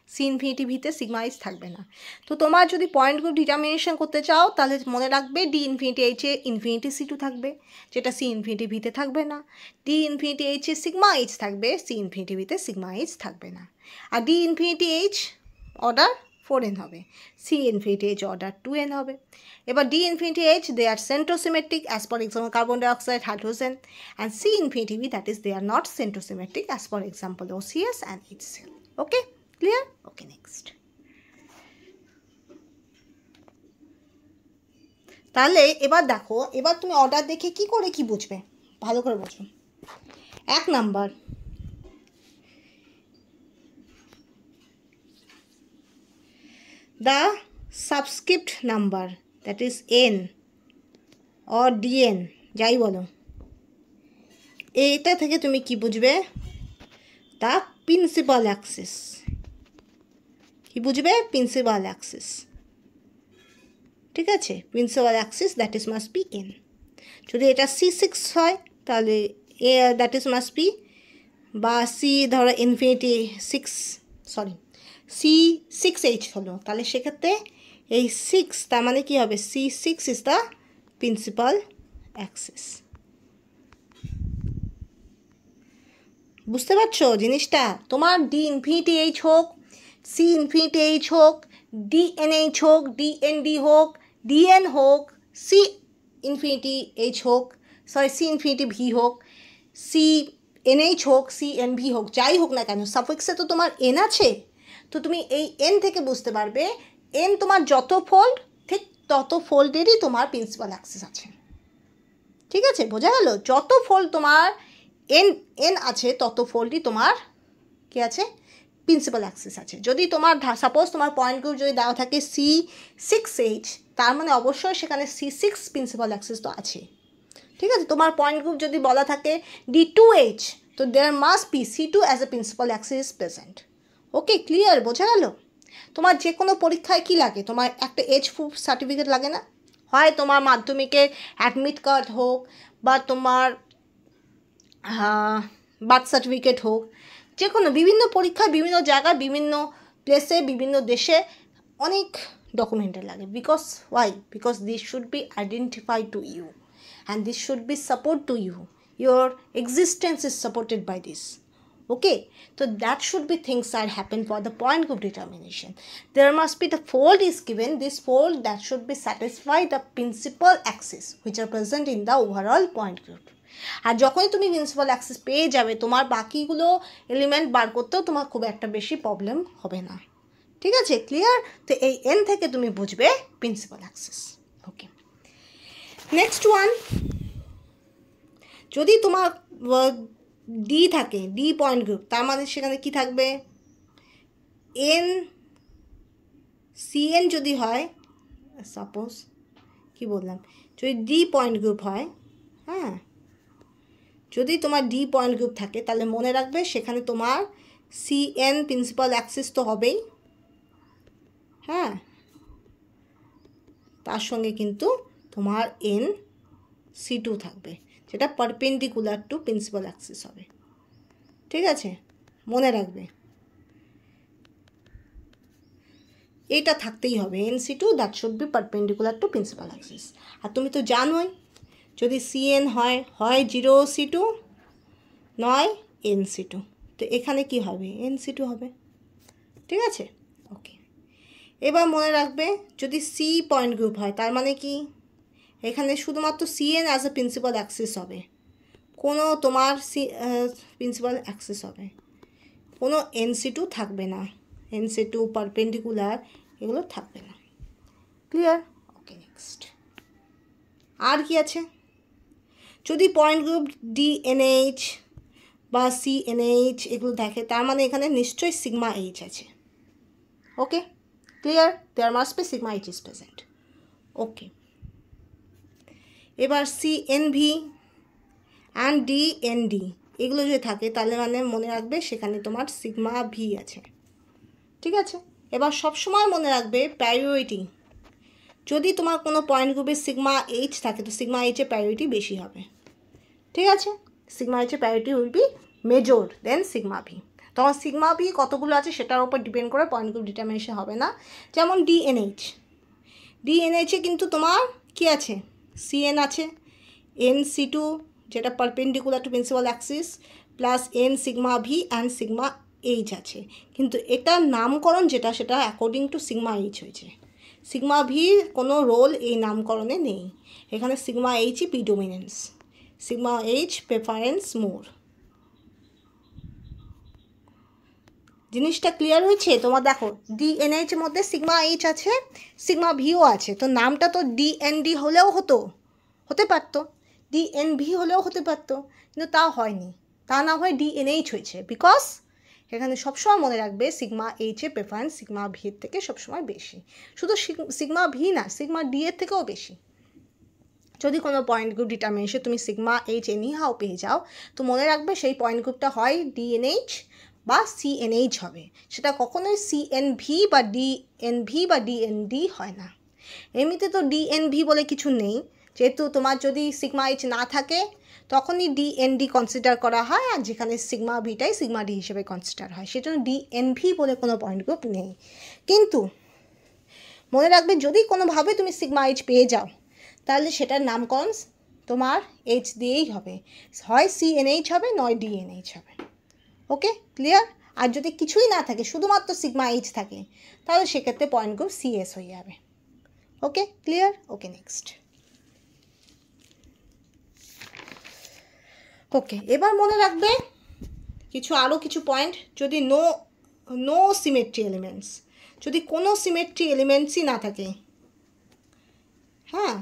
সি ইনফিনিটি ভিতে সিগমা এইচ থাকবে না। তো তোমার যদি পয়েন্ট গ্রুপ ডিটারমিনেশন করতে চাও তাহলে মনে রাখবে ডি ইনফিনিটি এইচে ইনফিনিটি সি টু থাকবে, যেটা সি ইনফিনিটি ভিতে থাকবে না। ডি ইনফিনিটি এইচে সিগমা এইচ থাকবে, সি ইনফিনিটি ভিতে সিগমা এইচ থাকবে না। আর D infinity H order 4n হবে, C infinity H order 2n হবে। এবার D infinity H they are centrosymmetric as per example carbon dioxide, hydrogen, and C infinity V that is they are not centrosymmetric as per example OCS and HCl. Okay, clear? Okay, next. তাহলে এবার দেখো, এবার তুমি order দেখে কি করে কি বুঝবে, ভালো করে বোঝো। 1 number, the subscript number that is n or dn যাই বলো, এইটা থেকে তুমি কি বুঝবে, the principal axis। কি বুঝবে? Principal Axis. ঠিক আছে, principal axis that is must B n। যদি এটা C6 হয় তাহলে দ্যাট ইজ মাস্ট বি, বা সি ধরো ইনফিনিটি C6H হলো, তাহলে সেক্ষেত্রে এই 6 তার মানে কি হবে, C6 is the principal Axis. বুঝতে পারছো জিনিসটা? তোমার ডি ইনফিনিটি এইচ হোক, সি ইনফিনিটি এইচ হোক, ডিএনএইচ হোক, ডিএনডি হোক, ডিএন হোক, সি ইনফিনিটি এইচ হোক, সি ইনফিনিটি ভি হোক, সি এনএইচ হোক, সি এন ভি হোক, যাই হোক না কেন, সাফিক্সে তো তোমার এন আছে। তো তুমি এই এন থেকে বুঝতে পারবে এন তোমার যত ফোল্ড ঠিক তত ফোল্ডেরই তোমার প্রিন্সিপাল অ্যাক্সিস আছে। ঠিক আছে, বোঝা গেল? যত ফোল্ড তোমার এন আছে তত ফোল্ডই তোমার কি আছে, প্রিন্সিপাল অ্যাক্সিস আছে। যদি তোমার সাপোজ তোমার পয়েন্ট গ্রুপ যদি দেওয়া থাকে C6H, তার মানে অবশ্যই সেখানে C6 প্রিন্সিপাল অ্যাক্সিস তো আছে। ঠিক আছে, তোমার পয়েন্ট গ্রুপ যদি বলা থাকে D2H, তো there must be C2 as a principal axis present. Okay, clear? বোঝা গেল? তোমার যে কোনো পরীক্ষায় কি লাগে, তোমার একটা এজ প্রুফ সার্টিফিকেট লাগে না? হয় তোমার মাধ্যমিকের অ্যাডমিট কার্ড হোক, বা তোমার বার্থ সার্টিফিকেট হোক, যে কোনো বিভিন্ন পরীক্ষায় বিভিন্ন জায়গায় বিভিন্ন প্লেসে বিভিন্ন দেশে অনেক ডকুমেন্টের লাগে। Because why? Because this should be identified to you and this should be support to you, your existence is supported by this. Okay, so that should be things that happen for the point group determination. There must be the fold is given, this fold that should be satisfy the principal axis which are present in the overall point group. আর যখনই তুমি principal Axis পেয়ে যাবে, তোমার বাকিগুলো element বার করতেও তোমার খুব একটা বেশি প্রবলেম হবে না। ঠিক আছে, ক্লিয়ার? তো এই এন থেকে তুমি বুঝবে প্রিন্সিপাল অ্যাক্সিস। ওকে, নেক্সট ওয়ান, যদি তোমার ডি থাকে, ডি পয়েন্ট গ্রুপ, তার মানে সেখানে কি থাকবে, এন সিএন যদি হয়, সাপোজ কি বললাম, যদি ডি পয়েন্ট গ্রুপ হয়, হ্যাঁ, যদি তোমার ডি পয়েন্ট গ্রুপ থাকে তাহলে মনে রাখবে সেখানে তোমার সিএন প্রিন্সিপাল অ্যাক্সিস তো হবেই, হ্যাঁ, তার সঙ্গে কিন্তু তোমার এন C2 থাকবে, যেটা পারপেন্ডিকুলার টু প্রিন্সিপাল অ্যাক্সিস হবে। ঠিক আছে, মনে রাখবে এটা থাকতেই হবে, NC2 that should be perpendicular to principal axis. আর তুমি তো জানোই যদি CN হয় 0C2 নয় NC2, তো এখানে কি হবে, NC2 হবে। ঠিক আছে, ওকে। এবার মনে রাখবে যদি সি পয়েন্ট গ্রুপ হয় তার মানে কি, এখানে শুধুমাত্র CN as a principal Axis হবে, কোনো তোমার প্রিন্সিপাল অ্যাক্সিস হবে, কোনো NC2 থাকবে না, NC2 পারপেন্ডিকুলার এগুলো থাকবে না। ক্লিয়ার? Okay, next. আর কি আছে, যদি পয়েন্ট গ্রুপ DNH বা CNH এগুলো দেখে তার মানে এখানে নিশ্চয়ই সিগমা এইচ আছে। Okay, clear? There must be sigma H is present. Okay, এবার CNV অ্যান্ড DND এগুলো যদি থাকে তাহলে মানে মনে রাখবে সেখানে তোমার সিগমা ভি আছে। ঠিক আছে, এবার সবসময় মনে রাখবে প্রায়োরিটি, যদি তোমার কোনো পয়েন্ট গ্রুপে সিগমা এইচ থাকে তো সিগমা এইচের প্রায়োরিটি বেশি হবে। ঠিক আছে, সিগমা এইচের priority will be major then sigma V. তখন সিগমা ভি কতগুলো আছে সেটার উপর ডিপেন্ড করে পয়েন্ট গ্রুপ ডিটারমিনেশন হবে না। যেমন ডিএনএইচে কিন্তু তোমার কি আছে, সিএন আছে, NC2 যেটা perpendicular to principal Axis plus N sigma V and sigma H আছে, কিন্তু এটার নামকরণ যেটা সেটা অ্যাকর্ডিং টু সিগমা এইচ হয়েছে। সিগমা ভির কোনো রোল এই নামকরণে নেই, এখানে সিগমা এইচই প্রিডোমিনেন্স, সিগমা এইচ প্রেফারেন্স মোর। জিনিসটা ক্লিয়ার হয়েছে তোমার? দেখো ডিএনএইচের মধ্যে সিগমা এইচ আছে, সিগমা ভিও আছে, তো নামটা তো ডিএনডি হলেও হতে পারতো, ডিএনভি হলেও হতে পারতো, কিন্তু তা হয়নি, তা না হয় ডিএনএইচ হয়েছে, বিকজ এখানে সবসময় মনে রাখবে সিগমা এইচের প্রেফারেন্স সিগমা ভির থেকে সবসময় বেশি, শুধু সিগমা ভি না, সিগমা ডি এর থেকেও বেশি। যদি কোনো পয়েন্ট গ্রুপ ডিটারমিনেশন তুমি সিগমা এইচ এনিহাও পেয়ে যাও, তো মনে রাখবে সেই পয়েন্ট গ্রুপটা হয় ডিএনএইচ বা সিএনএইচ হবে, সেটা কখনোই সিএনভি বা ডিএনভি বা ডিএনডি হয় না। এমনিতে তো ডিএনভি বলে কিছু নেই, যেহেতু তোমার যদি সিগমা এইচ না থাকে তখনই ডিএনডি কনসিডার করা হয়, আর যেখানে সিগমা ভিটাই সিগমা ডি হিসেবে কনসিডার হয়, সেজন্য ডিএনভি বলে কোনো পয়েন্ট গ্রুপ নেই। কিন্তু মনে রাখবে যদি কোনোভাবে তুমি সিগমা এইচ পেয়ে যাও তাহলে সেটার নামকরণ তোমার এইচ দিয়েই হবে, হয় সিএনএইচ হবে নয় ডিএনএইচ হবে। ওকে, ক্লিয়ার? আর যদি কিছুই না থাকে, শুধুমাত্র সিগমা এইচ থাকে, তাহলে সেক্ষেত্রে পয়েন্ট গ্রুপ সিএস হয়ে যাবে। ওকে, ক্লিয়ার? Okay, next. ওকে, এবার মনে রাখবে আরও কিছু পয়েন্ট, যদি নো সিমেট্রি এলিমেন্টস, যদি কোনো সিমেট্রি এলিমেন্টসই না থাকে, হ্যাঁ,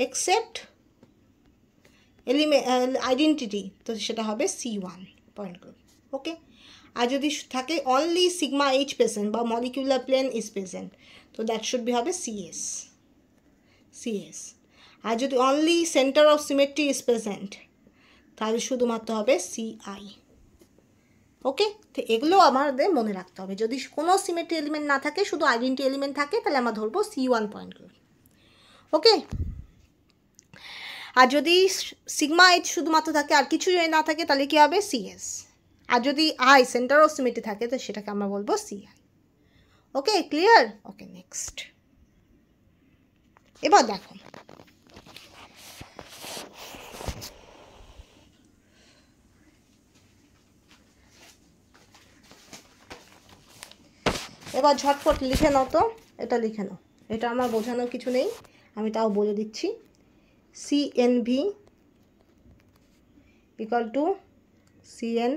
এক্সেপ্ট আইডেন্টিটি, তো সেটা হবে C1 পয়েন্ট গ্রুপ। ওকে, আর যদি থাকে অনলি সিগমা এইচ প্রেজেন্ট বা মলিকুলার প্লেন ইজ প্রেজেন্ট, তো দ্যাট শুড বি হবে সিএস। আর যদি only centre of symmetry is present, তাহলে শুধুমাত্র হবে CI। ওকে, তো এগুলো আমাদের মনে রাখতে হবে। যদি কোনো সিমেট্রি এলিমেন্ট না থাকে, শুধু আইডেন্টি এলিমেন্ট থাকে, তাহলে আমরা ধরবো C1 পয়েন্ট গ্রুপ। ওকে, আর যদি সিগমা এইচ শুধুমাত্র থাকে আর কিছু না থাকে, তাহলে কী হবে CS। আর যদি I সেন্টার অফ সিমেট্রি থাকে, তো সেটাকে আমরা বলবো CI। ওকে, ক্লিয়ার? Okay, next. এবার দেখো এবার ঝটপট লিখে নাও, তো এটা লিখে নাও, এটা আমার বোঝানোর কিছু নেই, আমি তাও বলে দিচ্ছি। CNV equal to CN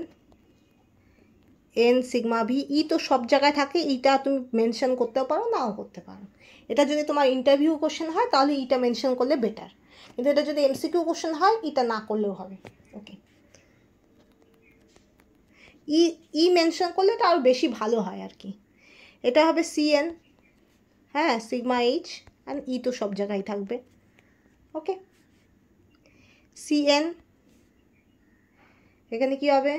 N sigma V. ই তো সব জায়গায় থাকে, ইটা তুমি মেনশন করতেও পারো, নাও করতে পারো। এটা যদি তোমার ইন্টারভিউ কোশ্চেন হয় তাহলে ইটা মেনশন করলে বেটার, কিন্তু এটা যদি MCQ কোশ্চেন হয় ইটা না করলেও হবে। ওকে, ই মেনশন করলে এটা আরও বেশি ভালো হয় আর কি। এটা হবে CN, হ্যাঁ, সিগমা এইচ, অ্যান্ড ই তো সব জায়গায় থাকবে। ওকে, CN এখানে কি হবে,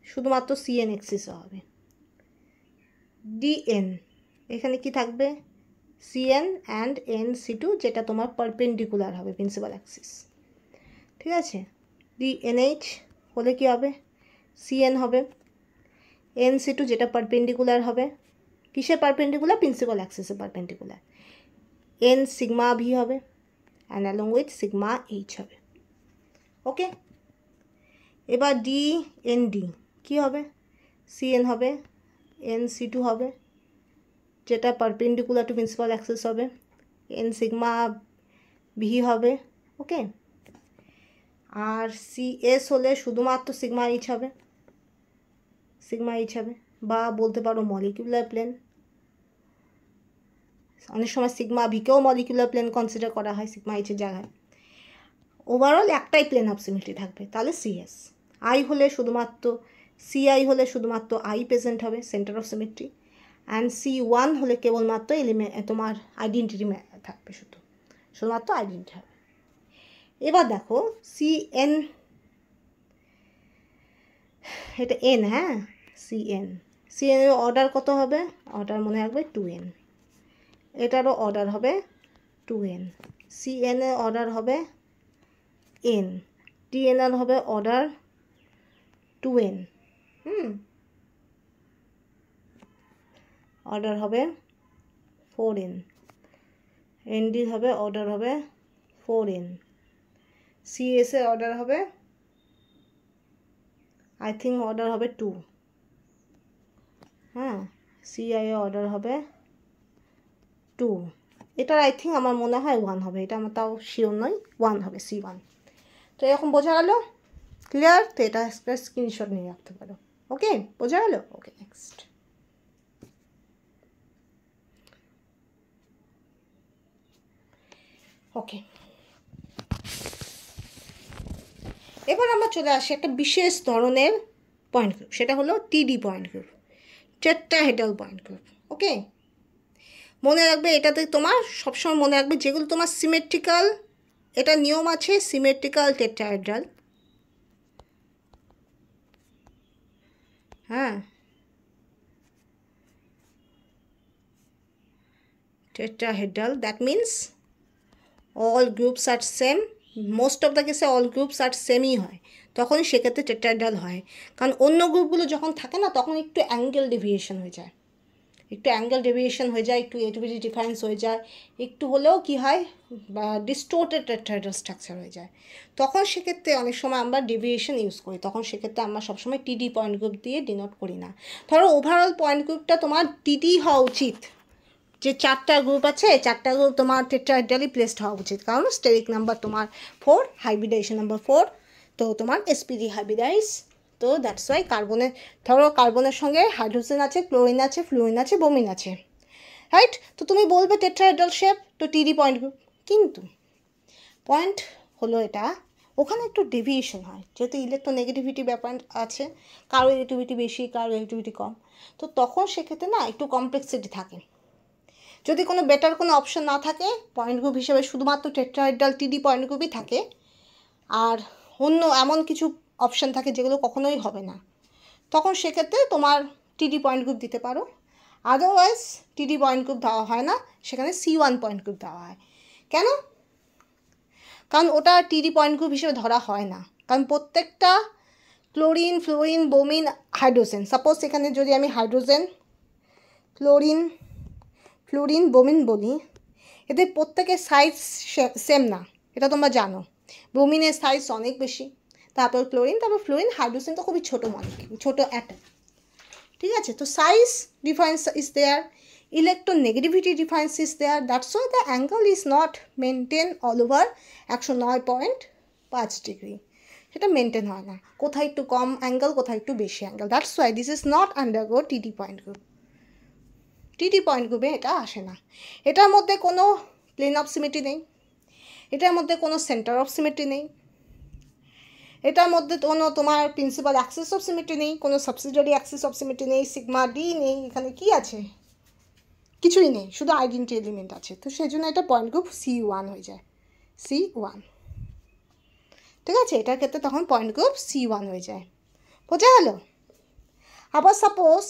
শুধুমাত্র CN এক্সিসও হবে। DN এখানে কি থাকবে, CN অ্যান্ড NC2, যেটা তোমার পারপেন্ডিকুলার হবে প্রিন্সিপাল অ্যাক্সিস, ঠিক আছে। DNH হলে কি হবে, CN হবে, NC2 যেটা পারপেন্ডিকুলার হবে, কিসে পারপেন্ডিকুলার, প্রিন্সিপাল অ্যাক্সিসে পারপেন্ডিকুলার, N সিগমা ভি হবে, and along with sigma H হবে। ওকে, এবার DND কি হবে, CN হবে, NC2 হবে, যেটা পারপেন্ডিকুলার টু প্রিন্সিপাল অ্যাক্সিস হবে, N সিগমা ভি হবে। ওকে, আর CS হলে শুধুমাত্র সিগমা এইচ হবে, বা বলতে পারো মলিকুলার প্লেন, অনেক সময় সিগমা ভিকেও মলিকুলার প্লেন কনসিডার করা হয় সিগমা এইচের জায়গায়। ওভারঅল একটাই প্লেন অফ সিমেট্রি থাকবে, তাহলে CS। CI হলে শুধুমাত্র I প্রেজেন্ট হবে, centre of symmetry, and C1 হলে কেবলমাত্র তোমার আইডেন্টিটি থাকবে, শুধুমাত্র আইডেন্টিটি হবে। এবার দেখো CN, এটা N, হ্যাঁ, CN এর অর্ডার কত হবে, অর্ডার মনে রাখবে 2N, এটারও অর্ডার হবে 2N, CN এর অর্ডার হবে N, TNR হবে অর্ডার 2n, অর্ডার হবে 4n, ND হবে অর্ডার হবে 4n, CS এর অর্ডার হবে আই থিঙ্ক অর্ডার হবে 2, হ্যাঁ, CI এর অর্ডার হবে 2, এটার আই থিঙ্ক আমার মনে হয় 1 হবে, এটা আমার তাও শিওর নয়, 1 হবে, C1। তো এরকম বোঝা গেল, ক্লিয়ার? তো এটা একটা স্ক্রিনশট নিয়ে রাখতে পারো। ওকে, বোঝা গেল? ওকে, নেক্সট। ওকে, এবার আমরা চলে আসি একটা বিশেষ ধরনের পয়েন্ট গ্রুপ, সেটা হলো TD point group, tetrahedral point group. Okay, মনে রাখবে এটাতে তোমার সবসময় মনে রাখবে যেগুলো তোমার সিমেট্রিক্যাল, এটা নিয়ম আছে সিমেট্রিক্যাল টেট্রাহেড্রাল, হ্যাঁ, tetrahedral, that means all groups are same, most of the case all groups are সেমই হয়, তখনই সেক্ষেত্রে টেট্রাহেড্রাল হয়। কারণ অন্য গ্রুপগুলো যখন থাকে না তখন একটু অ্যাঙ্গেল ডেভিয়েশন হয়ে যায়, একটু এটিভিটি ডিফারেন্স হয়ে যায়, একটু হলেও কি হয় বা ডিস্টোর্টেড টেট্রাহেড্রাল স্ট্রাকচার হয়ে যায়, তখন সেক্ষেত্রে অনেক সময় আমরা ডেভিয়েশন ইউজ করি, তখন সেক্ষেত্রে আমরা সবসময় TD পয়েন্ট গ্রুপ দিয়ে ডিনোট করি না। ধরো ওভারঅল পয়েন্ট গ্রুপটা তোমার TD হওয়া উচিত, যে 4টা গ্রুপ আছে 4টা গ্রুপ তোমার টেট্রাহেড্রালি প্লেসড হওয়া উচিত, কারণ স্টেরিক নাম্বার তোমার 4, হাইব্রিডাইজেশন নাম্বার 4, তো তোমার sp3 হাইব্রিডাইজ, তো দ্যাটস ওয়াই কার্বনের, ধরো কার্বনের সঙ্গে হাইড্রোজেন আছে, ক্লোরিন আছে, ফ্লুরিন আছে, ব্রোমিন আছে, রাইট? তো তুমি বলবে টেট্রাহেড্রাল শেপ, তো TD পয়েন্ট গ্রুপ, কিন্তু পয়েন্ট হলো এটা, ওখানে একটু ডেভিয়েশন হয়, যেহেতু ইলেকট্রোনেগেটিভিটি ব্যাপার আছে, কারো ইলেকট্রিভিটি বেশি, কারো ইলেকট্রিভিটি কম, তো তখন সেক্ষেত্রে না একটু কমপ্লেক্সিটি থাকে। যদি কোনো বেটার কোনো অপশন না থাকে, পয়েন্ট গ্রুপ হিসেবে শুধুমাত্র টেট্রাহেড্রাল TD পয়েন্ট গ্রুপই থাকে, আর অন্য এমন কিছু অপশন থাকে যেগুলো কখনোই হবে না, তখন সেক্ষেত্রে তোমার TD পয়েন্ট গ্রুপ দিতে পারো, আদারওয়াইজ TD পয়েন্ট গ্রুপ দেওয়া হয় না, সেখানে C1 পয়েন্ট গ্রুপ দেওয়া হয়। কেন? কারণ ওটা TD পয়েন্ট গ্রুপ হিসেবে ধরা হয় না, কারণ প্রত্যেকটা chlorine, fluorine, bromine, hydrogen, suppose এখানে যদি আমি হাইড্রোজেন, ক্লোরিন, ফ্লুরিন, ব্রোমিন বলি, এদের প্রত্যেকের সাইজ সেম না, এটা তোমরা জানো, ব্রোমিনের সাইজ অনেক বেশি, তারপর ক্লোরিন, তারপর ফ্লুরিন, হাইড্রোজেন তো খুবই ছোটো মলিকিউল, ছোটো অ্যাটম, ঠিক আছে? তো size difference is there, electronegativity difference is there, that's why the angle is not maintain all over 109.5 degree, সেটা মেনটেন হয় না, কোথায় একটু কম অ্যাঙ্গেল, কোথায় একটু বেশি angle, that's why this is not undergo TD point group. TD point গ্রুপে এটা আসে না, এটার মধ্যে কোনো প্লেন অফ সিমেট্রি নেই, এটার মধ্যে কোনো সেন্টার অফ সিমেট্রি নেই, এটার মধ্যে কোনো তোমার প্রিন্সিপাল অ্যাক্সিস অফ সিমেট্রি নেই, কোনো সাবসিডিয়ারি অ্যাক্সিস অফ সিমেট্রি নেই, সিগমা ডি নেই, এখানে কি আছে? কিছুই নেই, শুধু আইডেন্টি এলিমেন্ট আছে, তো সেই জন্য এটা পয়েন্ট গ্রুপ C1 হয়ে যায়, C1, ঠিক আছে? এটার ক্ষেত্রে তখন পয়েন্ট গ্রুপ C1 হয়ে যায়, বোঝা গেল? আবার সাপোজ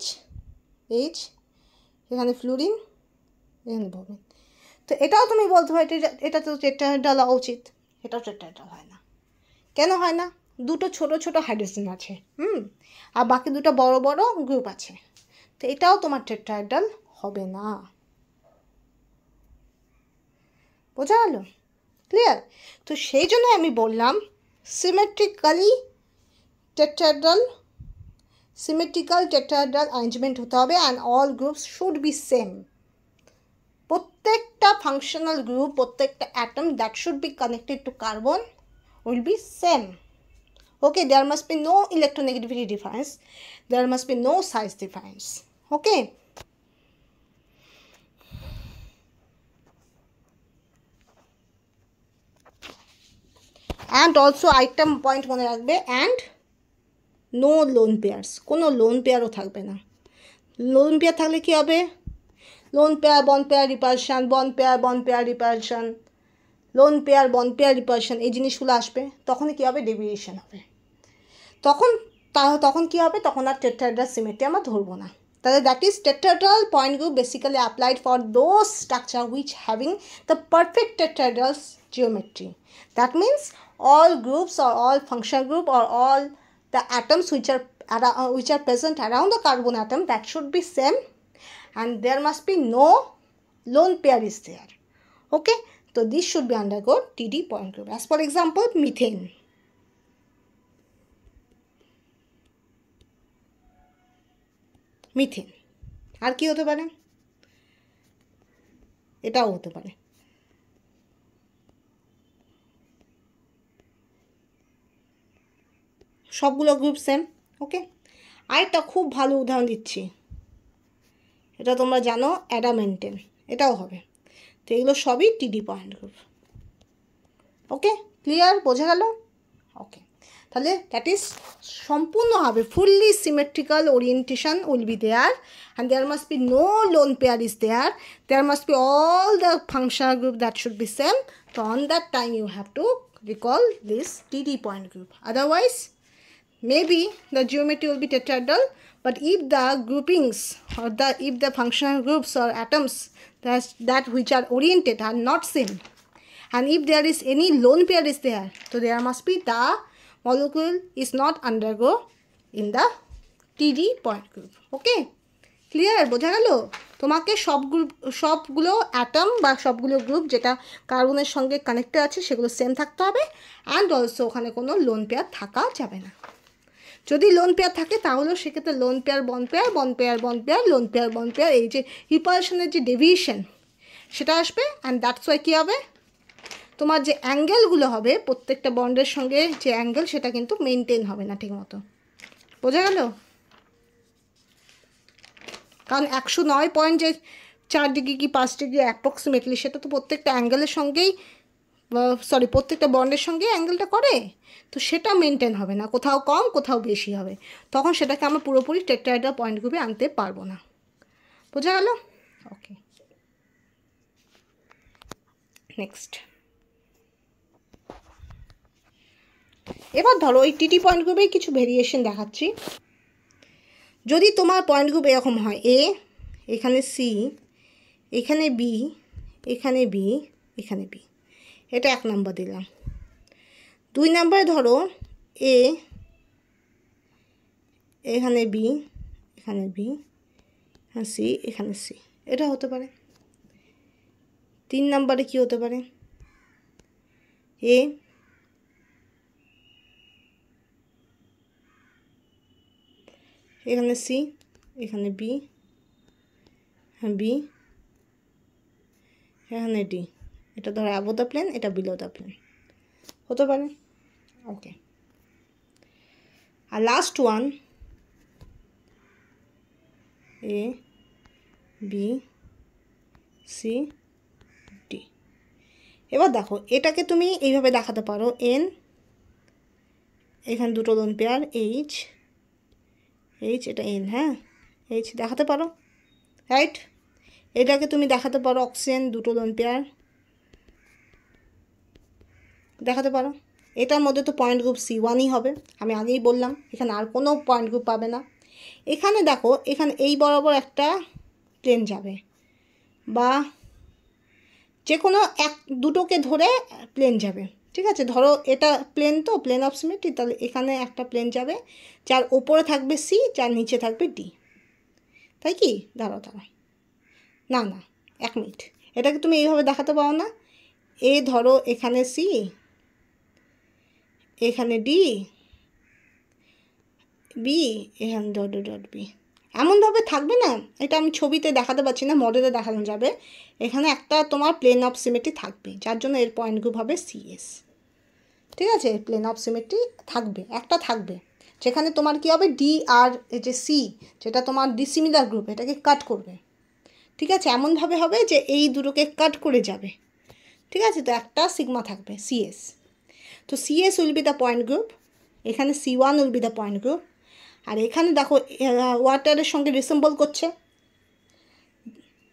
H, এখানে ফ্লুরিন, এখানে ব্রোমিন, তো এটাও তুমি বলতে পারো এটা তো টেট্রাহেড্রাল হওয়া উচিত, এটাও টেট্রাহেড্রাল হয় না। কেন হয় না? দুটো ছোট ছোট হাইড্রোজেন আছে, আর বাকি দুটো বড় বড় গ্রুপ আছে, তো এটাও তোমার টেট্রাহেড্রাল হবে না, বোঝা গেল? ক্লিয়ার? তো সেই জন্য আমি বললাম সিমেট্রিক্যাল টেট্রাহেড্রাল অ্যারেঞ্জমেন্ট হতে হবে, and all groups should be same, প্রত্যেকটা ফাংশনাল গ্রুপ, প্রত্যেকটা atom that should B connected to carbon will be same. Okay, there must be no electronegativity difference, there must be no size difference. Okay, and also item point মনে রাখবে, and no lone pairs, কোনো loan পেয়ারও থাকবে না। Lone pair থাকলে কি হবে? Lone pair bond pair repulsion, bond pair bond pair repulsion, lone pair bond pair repulsion, এই জিনিসগুলো আসবে, তখনই কী হবে? ডেভিয়েশন হবে, তখন কী হবে? তখন আর টেট্রাহেড্রাল সিমেট্রি আমরা ধরবো না, তাহলে that is tetrahedral point group basically applied for those structure which having the perfect tetrahedral geometry. That means all groups or all functional group or all the atoms which are present around the carbon atom, that should be same, and there must be no lone pair is there. Okay, so this should be undergo TD point group. As for example, methane. Methane আর কি হতে পারে, এটাও হতে পারে। সবগুলো group same. ওকে, আরেকটা খুব ভালো উদাহরণ দিচ্ছি, এটা তোমরা জানো, অ্যাডামেন্টেন, এটাও হবে। তো এগুলো সবই টিডি পয়েন্ট গ্রুপ। ওকে, ক্লিয়ার, বোঝা গেল? ওকে, তাহলে দ্যাট ইজ সম্পূর্ণ হবে fully symmetrical orientation will be there, and there must be no lone pair is there must be all the functional group that should be same. তো on that time you have to recall this TD point group. Otherwise, maybe the geometry will be tetrahedral, but if the groupings or if the functional groups or atoms that which are oriented are not same, and if there is any lone pair is there, so there must be the molecule is not undergo in the TD point group. Okay, clear, বোঝা গেল? তোমাকে সবগুলো atom বা সবগুলো group যেটা কার্বনের সঙ্গে connected আছে সেগুলো সেম থাকতে হবে, অ্যান্ড অলসো ওখানে কোনো লোন পেয়ার থাকা যাবে না। যদি লোন পেয়ার থাকে তাহলেও সেক্ষেত্রে লোন পেয়ার বন পেয়ার, বন পেয়ার বন পেয়ার, লোন পেয়ার বন পেয়ার, এই যে রিপালশনের যে ডেভিয়েশন সেটা আসবে, অ্যান্ড দ্যাটস ওয়াই কী হবে, তোমার যে অ্যাঙ্গেলগুলো হবে প্রত্যেকটা বন্ডের সঙ্গে যে অ্যাঙ্গেল সেটা কিন্তু মেনটেন হবে না ঠিক মতো। বোঝা গেল? কারণ 109.4 ডিগ্রি কি 5 ডিগ্রি অ্যাপ্রক্সিমেটলি সেটা তো প্রত্যেকটা অ্যাঙ্গেলের সঙ্গেই প্রত্যেকটা বন্ডের সঙ্গে অ্যাঙ্গেলটা করে, তো সেটা মেনটেন হবে না, কোথাও কম কোথাও বেশি হবে, তখন সেটাকে আমরা পুরোপুরি টেট্রাহেড্রাল পয়েন্ট গ্রুপে আনতে পারবো না। বোঝা গেল? ওকে, নেক্সট। এবার ধরো এই টিটি পয়েন্ট গ্রুপেই কিছু ভেরিয়েশন দেখাচ্ছি। যদি তোমার পয়েন্ট গ্রুপ এরকম হয়, এ, এখানে সি, এখানে বি, এখানে বি, এখানে বি, এটা 1 নম্বর দিলাম। 2 নম্বরে ধরো এ, এখানে বি, এখানে বি, এখানে সি, এখানে সি, এটা হতে পারে। 3 নম্বরে কি হতে পারে, এ, এখানে সি, এখানে বি, বি, এখানে ডি, এটা ধরো অ্যাবভ দ্য প্লেন, এটা বিলো দ্য প্লেন, হতে পারে। ওকে, আর লাস্ট ওয়ান, এ, বি, সি, ডি। এবার দেখো এটাকে তুমি এইভাবে দেখাতে পারো, এন, এখানে দুটো লোন পেয়ার, এইচ, এইচ, এটা এন, হ্যাঁ, এইচ দেখাতে পারো, রাইট? এটাকে তুমি দেখাতে পারো অক্সিজেন, দুটো লোন পেয়ার দেখাতে পারো। এটার মধ্যে তো পয়েন্ট গ্রুপ C1ই হবে, আমি আগেই বললাম, এখানে আর কোনো পয়েন্ট গ্রুপ পাবে না। এখানে দেখো, এখানে এই বরাবর একটা প্লেন যাবে, বা যে কোনো দুটোকে ধরে প্লেন যাবে, ঠিক আছে? ধরো এটা প্লেন, তো প্লেন অফ সিমেট্রি, তাহলে এখানে একটা প্লেন যাবে যার ওপরে থাকবে সি, যার নিচে থাকবে ডি, তাই কি? দাঁড়াও, না না, 1 মিনিট, এটাকে তুমি এইভাবে দেখাতে পারো না, এ ধরো এখানে সি, এখানে ডি, বি, এখানে ডট ডট বি, এমনভাবে থাকবে না। এটা আমি ছবিতে দেখাতে পারছি না, মডেলে দেখানো যাবে। এখানে একটা তোমার প্লেন অফ সিমেট্রি থাকবে, যার জন্য এর পয়েন্ট গ্রুপ হবে সিএস, ঠিক আছে? প্লেন অফ সিমেট্রি থাকবে, একটা থাকবে, যেখানে তোমার কি হবে, ডি আর এই যে সি, যেটা তোমার ডিসিমিলার গ্রুপ, এটাকে কাট করবে, ঠিক আছে? এমনভাবে হবে যে এই দুটোকে কাট করে যাবে, ঠিক আছে? তো একটা সিগমা থাকবে, সিএস। তো C S will be the point group, এখানে C1 will be the point group, আর এখানে দেখো ওয়াটারের সঙ্গে রিসেম্বল করছে,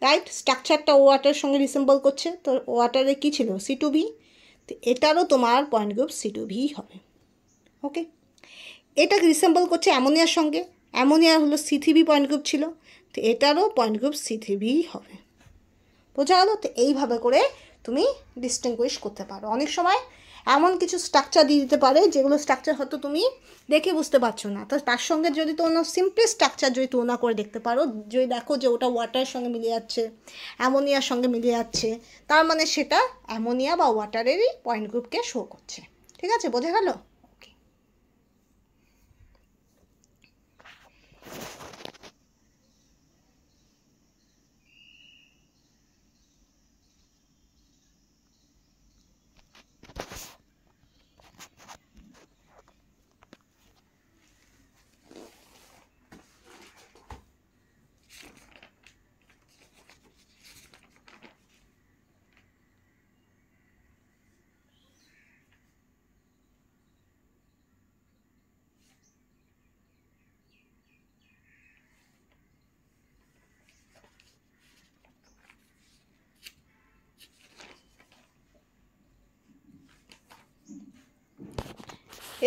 রাইট? স্ট্রাকচারটা ওয়াটারের সঙ্গে রিসেম্বল করছে, তো ওয়াটারে কী ছিল, C2V, তো এটারও তোমার পয়েন্ট গ্রুপ C2V হবে। ওকে, এটাকে রিসেম্বল করছে অ্যামোনিয়ার সঙ্গে, অ্যামোনিয়ার হলো C3V পয়েন্ট গ্রুপ ছিল, তো এটারও পয়েন্ট গ্রুপ C3b হবে। বোঝা গেল? তো এইভাবে করে তুমি ডিস্টিংগুইশ করতে পারো। অনেক সময় এমন কিছু স্ট্রাকচার দিয়ে দিতে পারে যেগুলো স্ট্রাকচার হয়তো তুমি দেখে বুঝতে পারছো না, তো তার সঙ্গে যদি তোমরা সিম্পল স্ট্রাকচার যদি তুলনা করে দেখতে পারো, যদি দেখো যে ওটা ওয়াটারের সঙ্গে মিলে যাচ্ছে, অ্যামোনিয়ার সঙ্গে মিলে যাচ্ছে, তার মানে সেটা অ্যামোনিয়া বা ওয়াটারেরই পয়েন্ট গ্রুপকে শো করছে। ঠিক আছে, বোঝা গেল?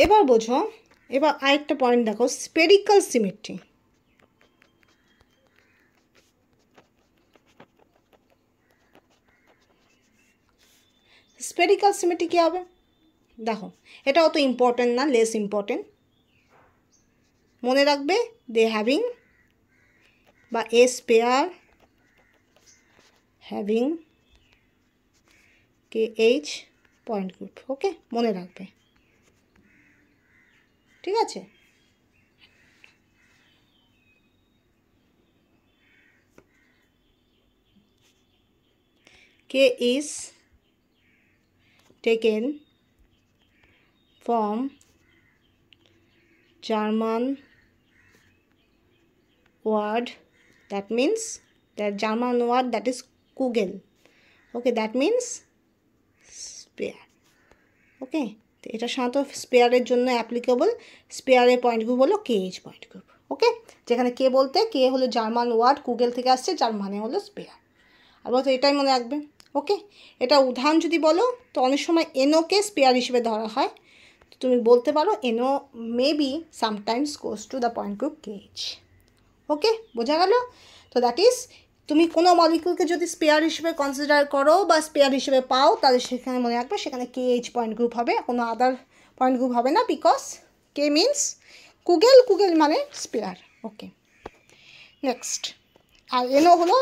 এবার বোঝো, এবার আরেকটা পয়েন্ট দেখো, স্পেরিক্যাল সিমেট্রি। স্পেরিক্যাল সিমেট্রি কী হবে দেখো, এটা অত ইম্পর্টেন্ট না, লেস ইম্পর্টেন্ট। মনে রাখবে দে হ্যাভিং বা a spare having KH point group. Okay, মনে রাখবে, ঠিক আছে? K is taken from German word, that means the German word that is Kugel. Okay, that means spare. ওকে, তো এটা সাধারণত স্পেয়ারের জন্য অ্যাপ্লিকেবল। স্পেয়ারের পয়েন্ট গ্রুপ হলো KH পয়েন্ট গ্রুপ। ওকে, যেখানে কে বলতে কে হলো জার্মান ওয়ার্ড, কুগেল থেকে আসছে, যার মানে হলো স্পেয়ার। আর বলতো এটাই মনে রাখবে। ওকে, এটা উদাহরণ যদি বলো তো অনেক সময় এনোকে স্পেয়ার হিসেবে ধরা হয়, তো তুমি বলতে পারো এনো maybe sometimes goes to the point group KH। ওকে, বোঝা গেল? তো দ্যাট ইজ, তুমি কোনো মলিকিউলকে যদি স্পেয়ার হিসেবে কনসিডার করো বা স্পেয়ার হিসেবে পাও, তাহলে সেখানে মনে রাখবে সেখানে KH পয়েন্ট গ্রুপ হবে, কোনো আদার পয়েন্ট গ্রুপ হবে না, বিকজ কে মিনস কুগেল, কুগেল মানে স্পেয়ার। ওকে, নেক্সট। আর এনো হলো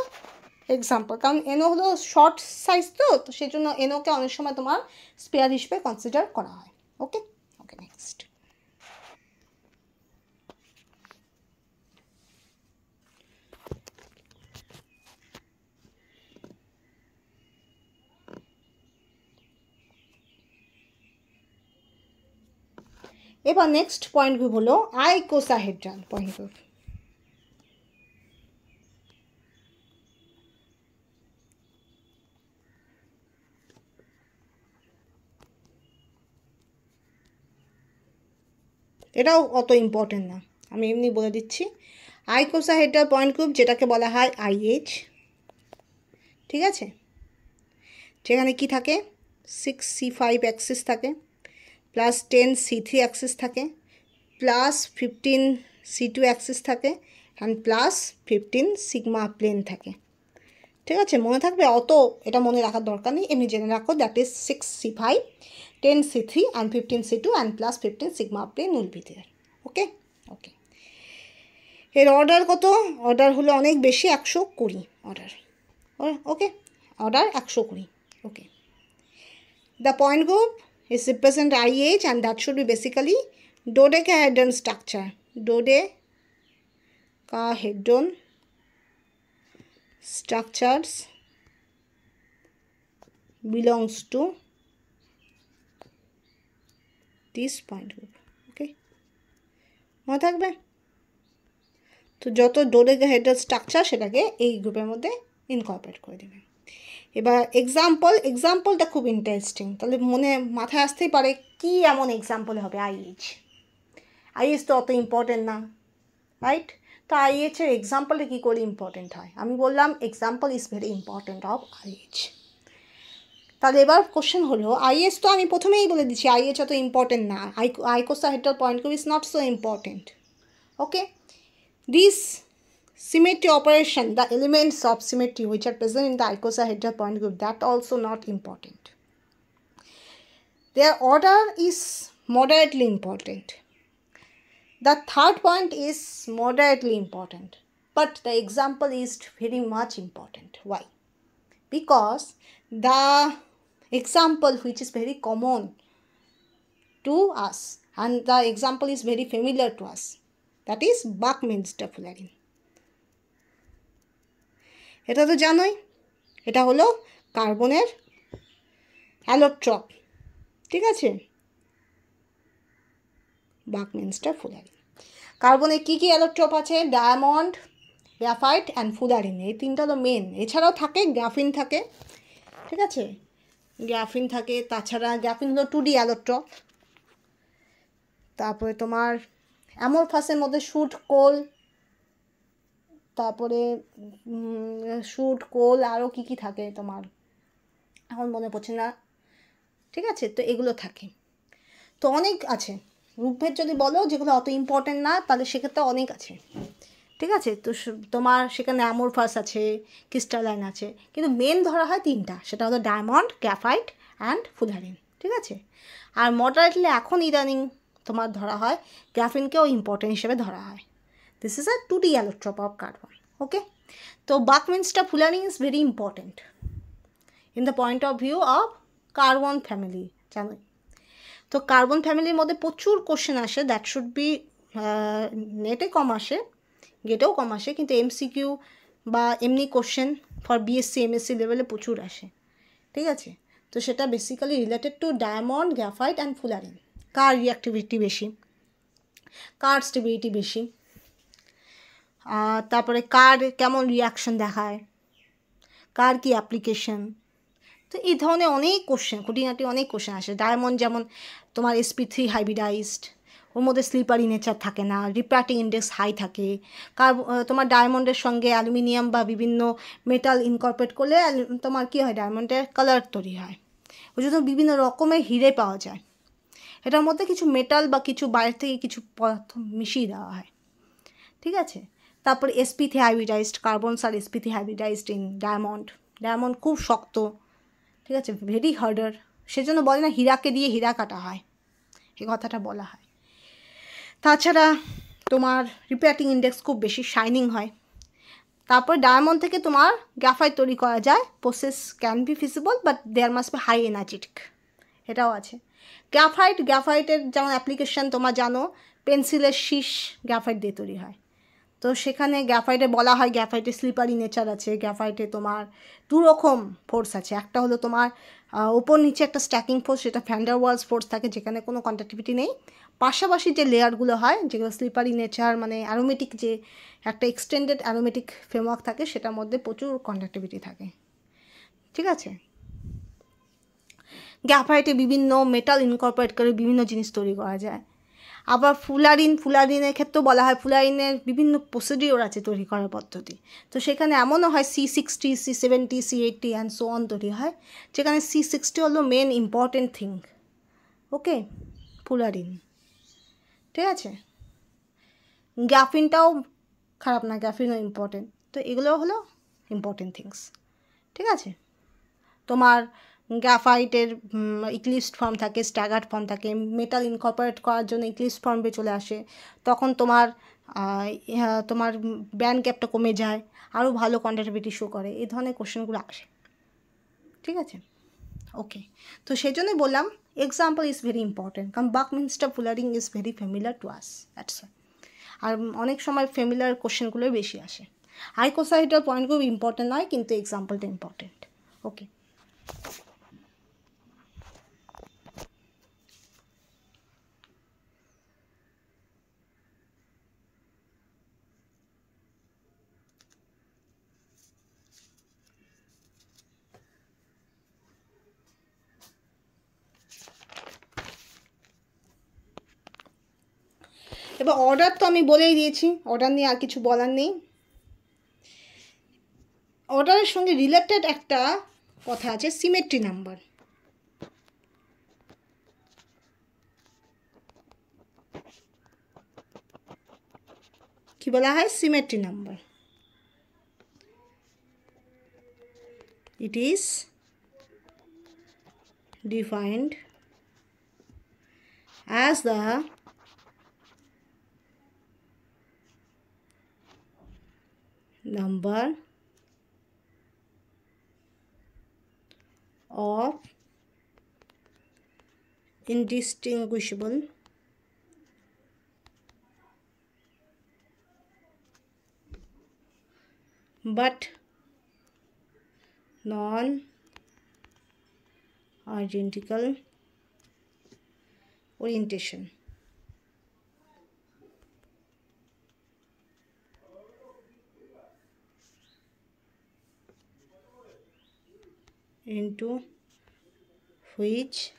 এক্সাম্পল, কারণ এনো হলো শর্ট সাইজ, তো সেই জন্য এনোকে অনেক সময় তোমার স্পেয়ার হিসেবে কনসিডার করা হয়। ওকে, ওকে, নেক্সট। এবার নেক্সট পয়েন্ট গ্রুপ হলো আইকোসাহেড্রাল পয়েন্ট গ্রুপ। এটাও অত ইম্পর্টেন্ট না, আমি এমনি বলে দিচ্ছি। আইকোসাহেড্রাল পয়েন্ট গ্রুপ, যেটাকে বলা হয় IH, ঠিক আছে? যেখানে কি থাকে, 6C5 অ্যাক্সিস থাকে, প্লাস 10C3 অ্যাক্সিস থাকে, প্লাস 15C2 অ্যাক্সিস থাকে, অ্যান্ড প্লাস 15 সিগমা প্লেন থাকে। ঠিক আছে, মনে থাকবে, অত এটা মনে রাখার দরকার নেই, এমনি জেনে রাখো that is 6C5, 10C3 and 15C2 and plus 15 sigma plane will be there. Okay, okay. এর অর্ডার কত? অর্ডার হলো অনেক বেশি, 120 order. Okay, order 120। Okay, the point group is represent IH, and that should be basically dodecahedron structure. Dodecahedron structures belongs to this point group. Okay, মনে থাকবে? তো যত ডোডেকাহেড্রাল structure সেটাকে এই গ্রুপের মধ্যে ইনকর্পোরেট করে দেবে। এবার এক্সাম্পলটা খুব ইন্টারেস্টিং, তাহলে মনে মাথায় আসতেই পারে কি এমন এক্সাম্পল হবে। আইএইচ তো অত ইম্পর্টেন্ট না, রাইট? তো আইএইচের এক্সাম্পলটা কী করে ইম্পর্টেন্ট হয়? আমি বললাম example is very important of IH. তাহলে এবার কোশ্চেন হলো, আইএইচ তো আমি প্রথমেই বলে দিচ্ছি আইএইচ অত ইম্পর্টেন্ট না, icosahedral point group is not so important. Okay, this symmetry operation, the elements of symmetry which are present in the icosahedral point group, that also not important. Their order is moderately important. The third point is moderately important, but the example is very much important. Why? Because the example which is very common to us and the example is very familiar to us, that is Buckminster Fullerene. এটা তো জানোই, এটা হলো কার্বনের allotrope, ঠিক আছে, Buckminster fullerene. কার্বনে কী কী allotrope আছে? Diamond, graphite and fullerene, এই তিনটা তো মেন। এছাড়াও থাকে গ্রাফিন থাকে, ঠিক আছে, গ্রাফিন থাকে। তাছাড়া গ্রাফিন হলো 2D অ্যালোট্রপ। তারপরে তোমার অ্যামরফাসের মধ্যে শুট, কোল, তারপরে শুট, কোল, আরও কী কী থাকে তোমার এখন মনে পড়ছে না, ঠিক আছে, তো এগুলো থাকে। তো অনেক আছে, রূপভেদ যদি বলো যেগুলো অত ইম্পর্টেন্ট না, তাহলে সেক্ষেত্রে অনেক আছে, ঠিক আছে। তো তোমার সেখানে অ্যামরফাস আছে, ক্রিস্টালাইন আছে, কিন্তু মেন ধরা হয় তিনটা, সেটা হলো ডায়মন্ড, গ্রাফাইট অ্যান্ড ফুলারিন, ঠিক আছে। আর মডারেটলি এখন ইদানিং তোমার ধরা হয় গ্রাফিনকেও ইম্পর্টেন্ট হিসেবে ধরা হয়। This is a 2D allotrope of carbon. Okay, তো buckminsterfullerene is very important in the point of view of carbon family, জানোই তো। কার্বন ফ্যামিলির মধ্যে প্রচুর কোশ্চেন আসে, দ্যাট শুড বি নেটে কম আসে, গেটেও কম আসে, কিন্তু এমসিকিউ বা এমনি কোশ্চেন ফর বিএসসি এমএসসি লেভেলে প্রচুর আসে, ঠিক আছে। তো সেটা basically related to diamond, graphite and fullerene. Car reactivity বেশি, কার স্টেবিলিটি বেশি, তারপরে কার কেমন রিয়াকশন দেখায়, কার কি অ্যাপ্লিকেশন, তো এই ধরনের অনেক কোশ্চেন, খুঁটিনাটি অনেক কোশ্চেন আসে। ডায়মন্ড যেমন তোমার sp3 হাইব্রিডাইজড, ওর মধ্যে স্লিপারি নেচার থাকে না, রিফ্র্যাক্টিং ইন্ডেক্স হাই থাকে। তোমার ডায়মন্ডের সঙ্গে অ্যালুমিনিয়াম বা বিভিন্ন মেটাল ইনকর্পোরেট করলে তোমার কী হয়, ডায়মন্ডের কালার তৈরি হয়। ওই জন্য বিভিন্ন রকমের হিরে পাওয়া যায়। এটার মধ্যে কিছু মেটাল বা কিছু বাইরে থেকে কিছু পদার্থ মিশিয়ে দেওয়া হয়, ঠিক আছে। তারপর sp3 হাইব্রিডাইজড কার্বনস আর sp3 hybridized in diamond. Diamond খুব শক্ত, ঠিক আছে, ভেরি হার্ডার, সেজন্য বলে না হীরাকে দিয়ে হীরা কাটা হয়, এই কথাটা বলা হয়। তাছাড়া তোমার রিফ্র্যাক্টিং ইন্ডেক্স খুব বেশি, শাইনিং হয়। তারপর ডায়মন্ড থেকে তোমার গ্রাফাইট তৈরি করা যায়, process can be feasible but there must be high energetic, এটাও আছে। গ্রাফাইটের যেমন অ্যাপ্লিকেশান তোমার জানো, পেন্সিলের শীষ গ্রাফাইট দিয়ে তৈরি হয়। তো সেখানে গ্রাফাইটে বলা হয় গ্রাফাইটে স্লিপারি নেচার আছে, গ্রাফাইটে তোমার দুরকম ফোর্স আছে। একটা হলো তোমার ওপর নিচে একটা স্ট্যাকিং ফোর্স, সেটা ভ্যান্ডার ওয়ালস ফোর্স থাকে, যেখানে কোনো কন্ডাক্টিভিটি নেই। পাশাপাশি যে লেয়ারগুলো হয়, যেগুলো স্লিপারি নেচার, মানে অ্যারোমেটিক, যে একটা এক্সটেন্ডেড অ্যারোমেটিক ফ্রেমওয়ার্ক থাকে, সেটার মধ্যে প্রচুর কন্ডাক্টিভিটি থাকে, ঠিক আছে। গ্রাফাইটে বিভিন্ন মেটাল ইনকর্পোরেট করে বিভিন্ন জিনিস তৈরি করা যায়। আবার ফুলারিনের ক্ষেত্রেও বলা হয়, ফুলারিনের বিভিন্ন প্রসিডিওর আছে তৈরি করার পদ্ধতি। তো সেখানে এমনও হয় C60, C70, C80 and so on তৈরি হয়, যেখানে C60 হলো মেন ইম্পর্টেন্ট থিং, ওকে, ফুলারিন, ঠিক আছে। গ্রাফিনটাও খারাপ না, গ্রাফিনও ইম্পর্টেন্ট। তো এগুলো হলো ইম্পর্টেন্ট থিংস, ঠিক আছে। তোমার গ্রাফাইটের ইক্লিপসড ফর্ম থাকে, স্ট্যাগার্ড ফর্ম থাকে, মেটাল ইনকর্পোরেট করার জন্য ইক্লিপসড ফর্মে চলে আসে, তখন তোমার ব্যান্ড গ্যাপটা কমে যায়, আরও ভালো কন্ডাক্টিভিটি শো করে, এই ধরনের কোশ্চেনগুলো আসে, ঠিক আছে। ওকে, তো সেই জন্যই বললাম এক্সাম্পল ইজ ভেরি ইম্পর্টেন্ট, কারণ buckminsterfullerene is very familiar to us, that's why. আর অনেক সময় ফ্যামিলিয়ার কোশ্চেনগুলোই বেশি আসে। আইকোসাহেড্রাল পয়েন্টগুলো ইম্পর্টেন্ট নয়, কিন্তু এক্সাম্পলটা ইম্পর্টেন্ট, ওকে। এবার অর্ডার তো আমি বলেই দিয়েছি, অর্ডার নিয়ে আর কিছু বলার নেই। অর্ডারের সঙ্গে রিলেটেড একটা কথা আছে, সিমেট্রি নাম্বার। কি বলা হয়? Symmetry number. it is defined as the number of indistinguishable but non-identical orientation into which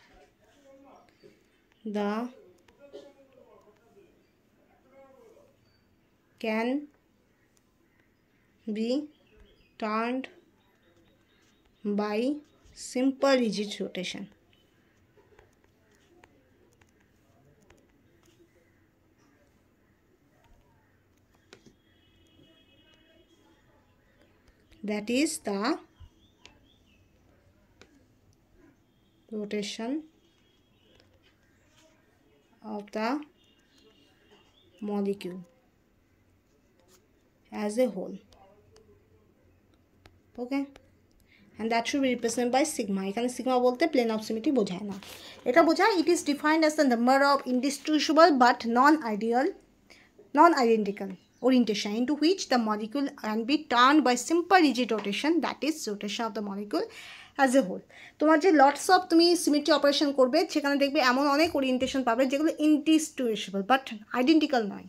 the can be turned by simple rigid rotation. That is the rotation of the molecule as a whole. Okay, and that should be represented by sigma. এখানে sigma বলতে plane of symmetry বোঝায় না, এটা বোঝায় it is defined as the number of indistinguishable but non-identical orientation into which the molecule can be turned by simple rigid rotation, that is rotation of the molecule as a whole. তোমার যে lots of তুমি symmetry operation করবে সেখানে দেখবে এমন অনেক orientation পাবে যেগুলো ইনডিস্টিংগুইশেবল বাট আইডেন্টিক্যাল নয়।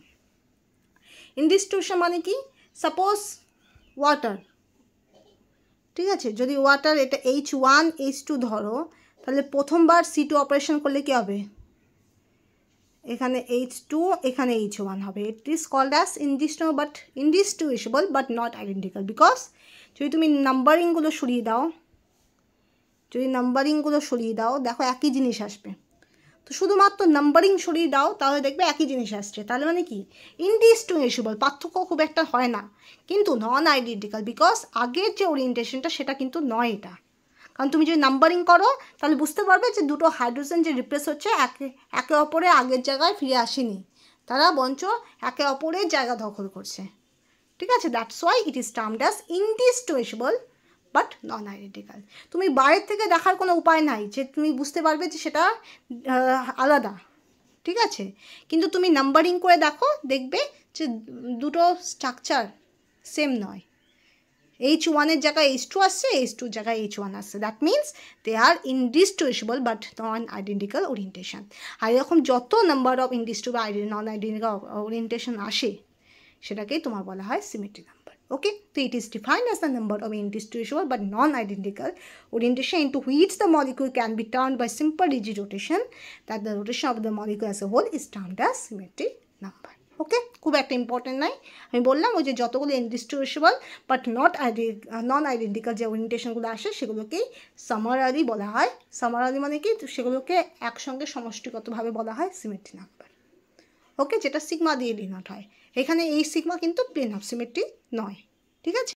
ইনডিস্টিংগুইশেবল মানে কি, সাপোজ ওয়াটার, ঠিক আছে, যদি ওয়াটার এটা H1 H2 ধরো, তাহলে প্রথমবার C2 অপারেশন করলে কি হবে, এখানে H2 এখানে H1 হবে। It is called as indistinguishable but not identical, because যদি তুমি নাম্বারিংগুলো সরিয়ে দাও, দেখো একই জিনিস আসবে। তো শুধুমাত্র নাম্বারিং সরিয়ে দাও তাহলে দেখবে একই জিনিস আসছে, তাহলে মানে কি ইনডিস্টিংগুইশেবল, পার্থক্য খুব একটা হয় না, কিন্তু নন আইডেন্টিক্যাল, বিকজ আগের যে ওরিয়েন্টেশনটা সেটা কিন্তু নয় এটা। কারণ তুমি যদি নাম্বারিং করো তাহলে বুঝতে পারবে যে দুটো হাইড্রোজেন যে রিপ্লেস হচ্ছে একে অপরে আগের জায়গায় ফিরে আসেনি, তারা বঞ্চ একে অপরের জায়গা দখল করছে, ঠিক আছে। That's why it is termed as indistinguishable but non identical. তুমি বাইরের থেকে দেখার কোনো উপায় নাই যে তুমি বুঝতে পারবে যে সেটা আলাদা, ঠিক আছে, কিন্তু তুমি নাম্বারিং করে দেখো, দেখবে যে দুটো স্ট্রাকচার সেম নয়। H1 জায়গায় H2 আসছে, H2 জায়গায় H1 আসছে, that means they are indistinguishable but non identical orientation. আর এরকম যত number of indistinguishable non identical orientation আসে সেটাকেই তোমার বলা হয় symmetry number. Okay, so it is defined as the number of indistinguishable but non-identical orientation into which the molecule can be turned by simple rigid rotation, that the rotation of the molecule as a whole is termed as symmetry number. Okay, খুব একটা important নাই, আমি বললাম ওই যে যতগুলো ইনডিস্টিংগুইশেবল but non identical যে ওরিয়েন্টেশনগুলো আসে সেগুলোকেই সামারালি বলা হয়। সামারালি মানে কি, সেগুলোকে একসঙ্গে সমষ্টিগতভাবে বলা হয় সিমেট্রি নাম্বার। ওকে, যেটা সিগমা দিয়ে ডিনোট হয়। এখানে এই সিগমা কিন্তু প্লেন অফ সিমেট্রি নয়, ঠিক আছে।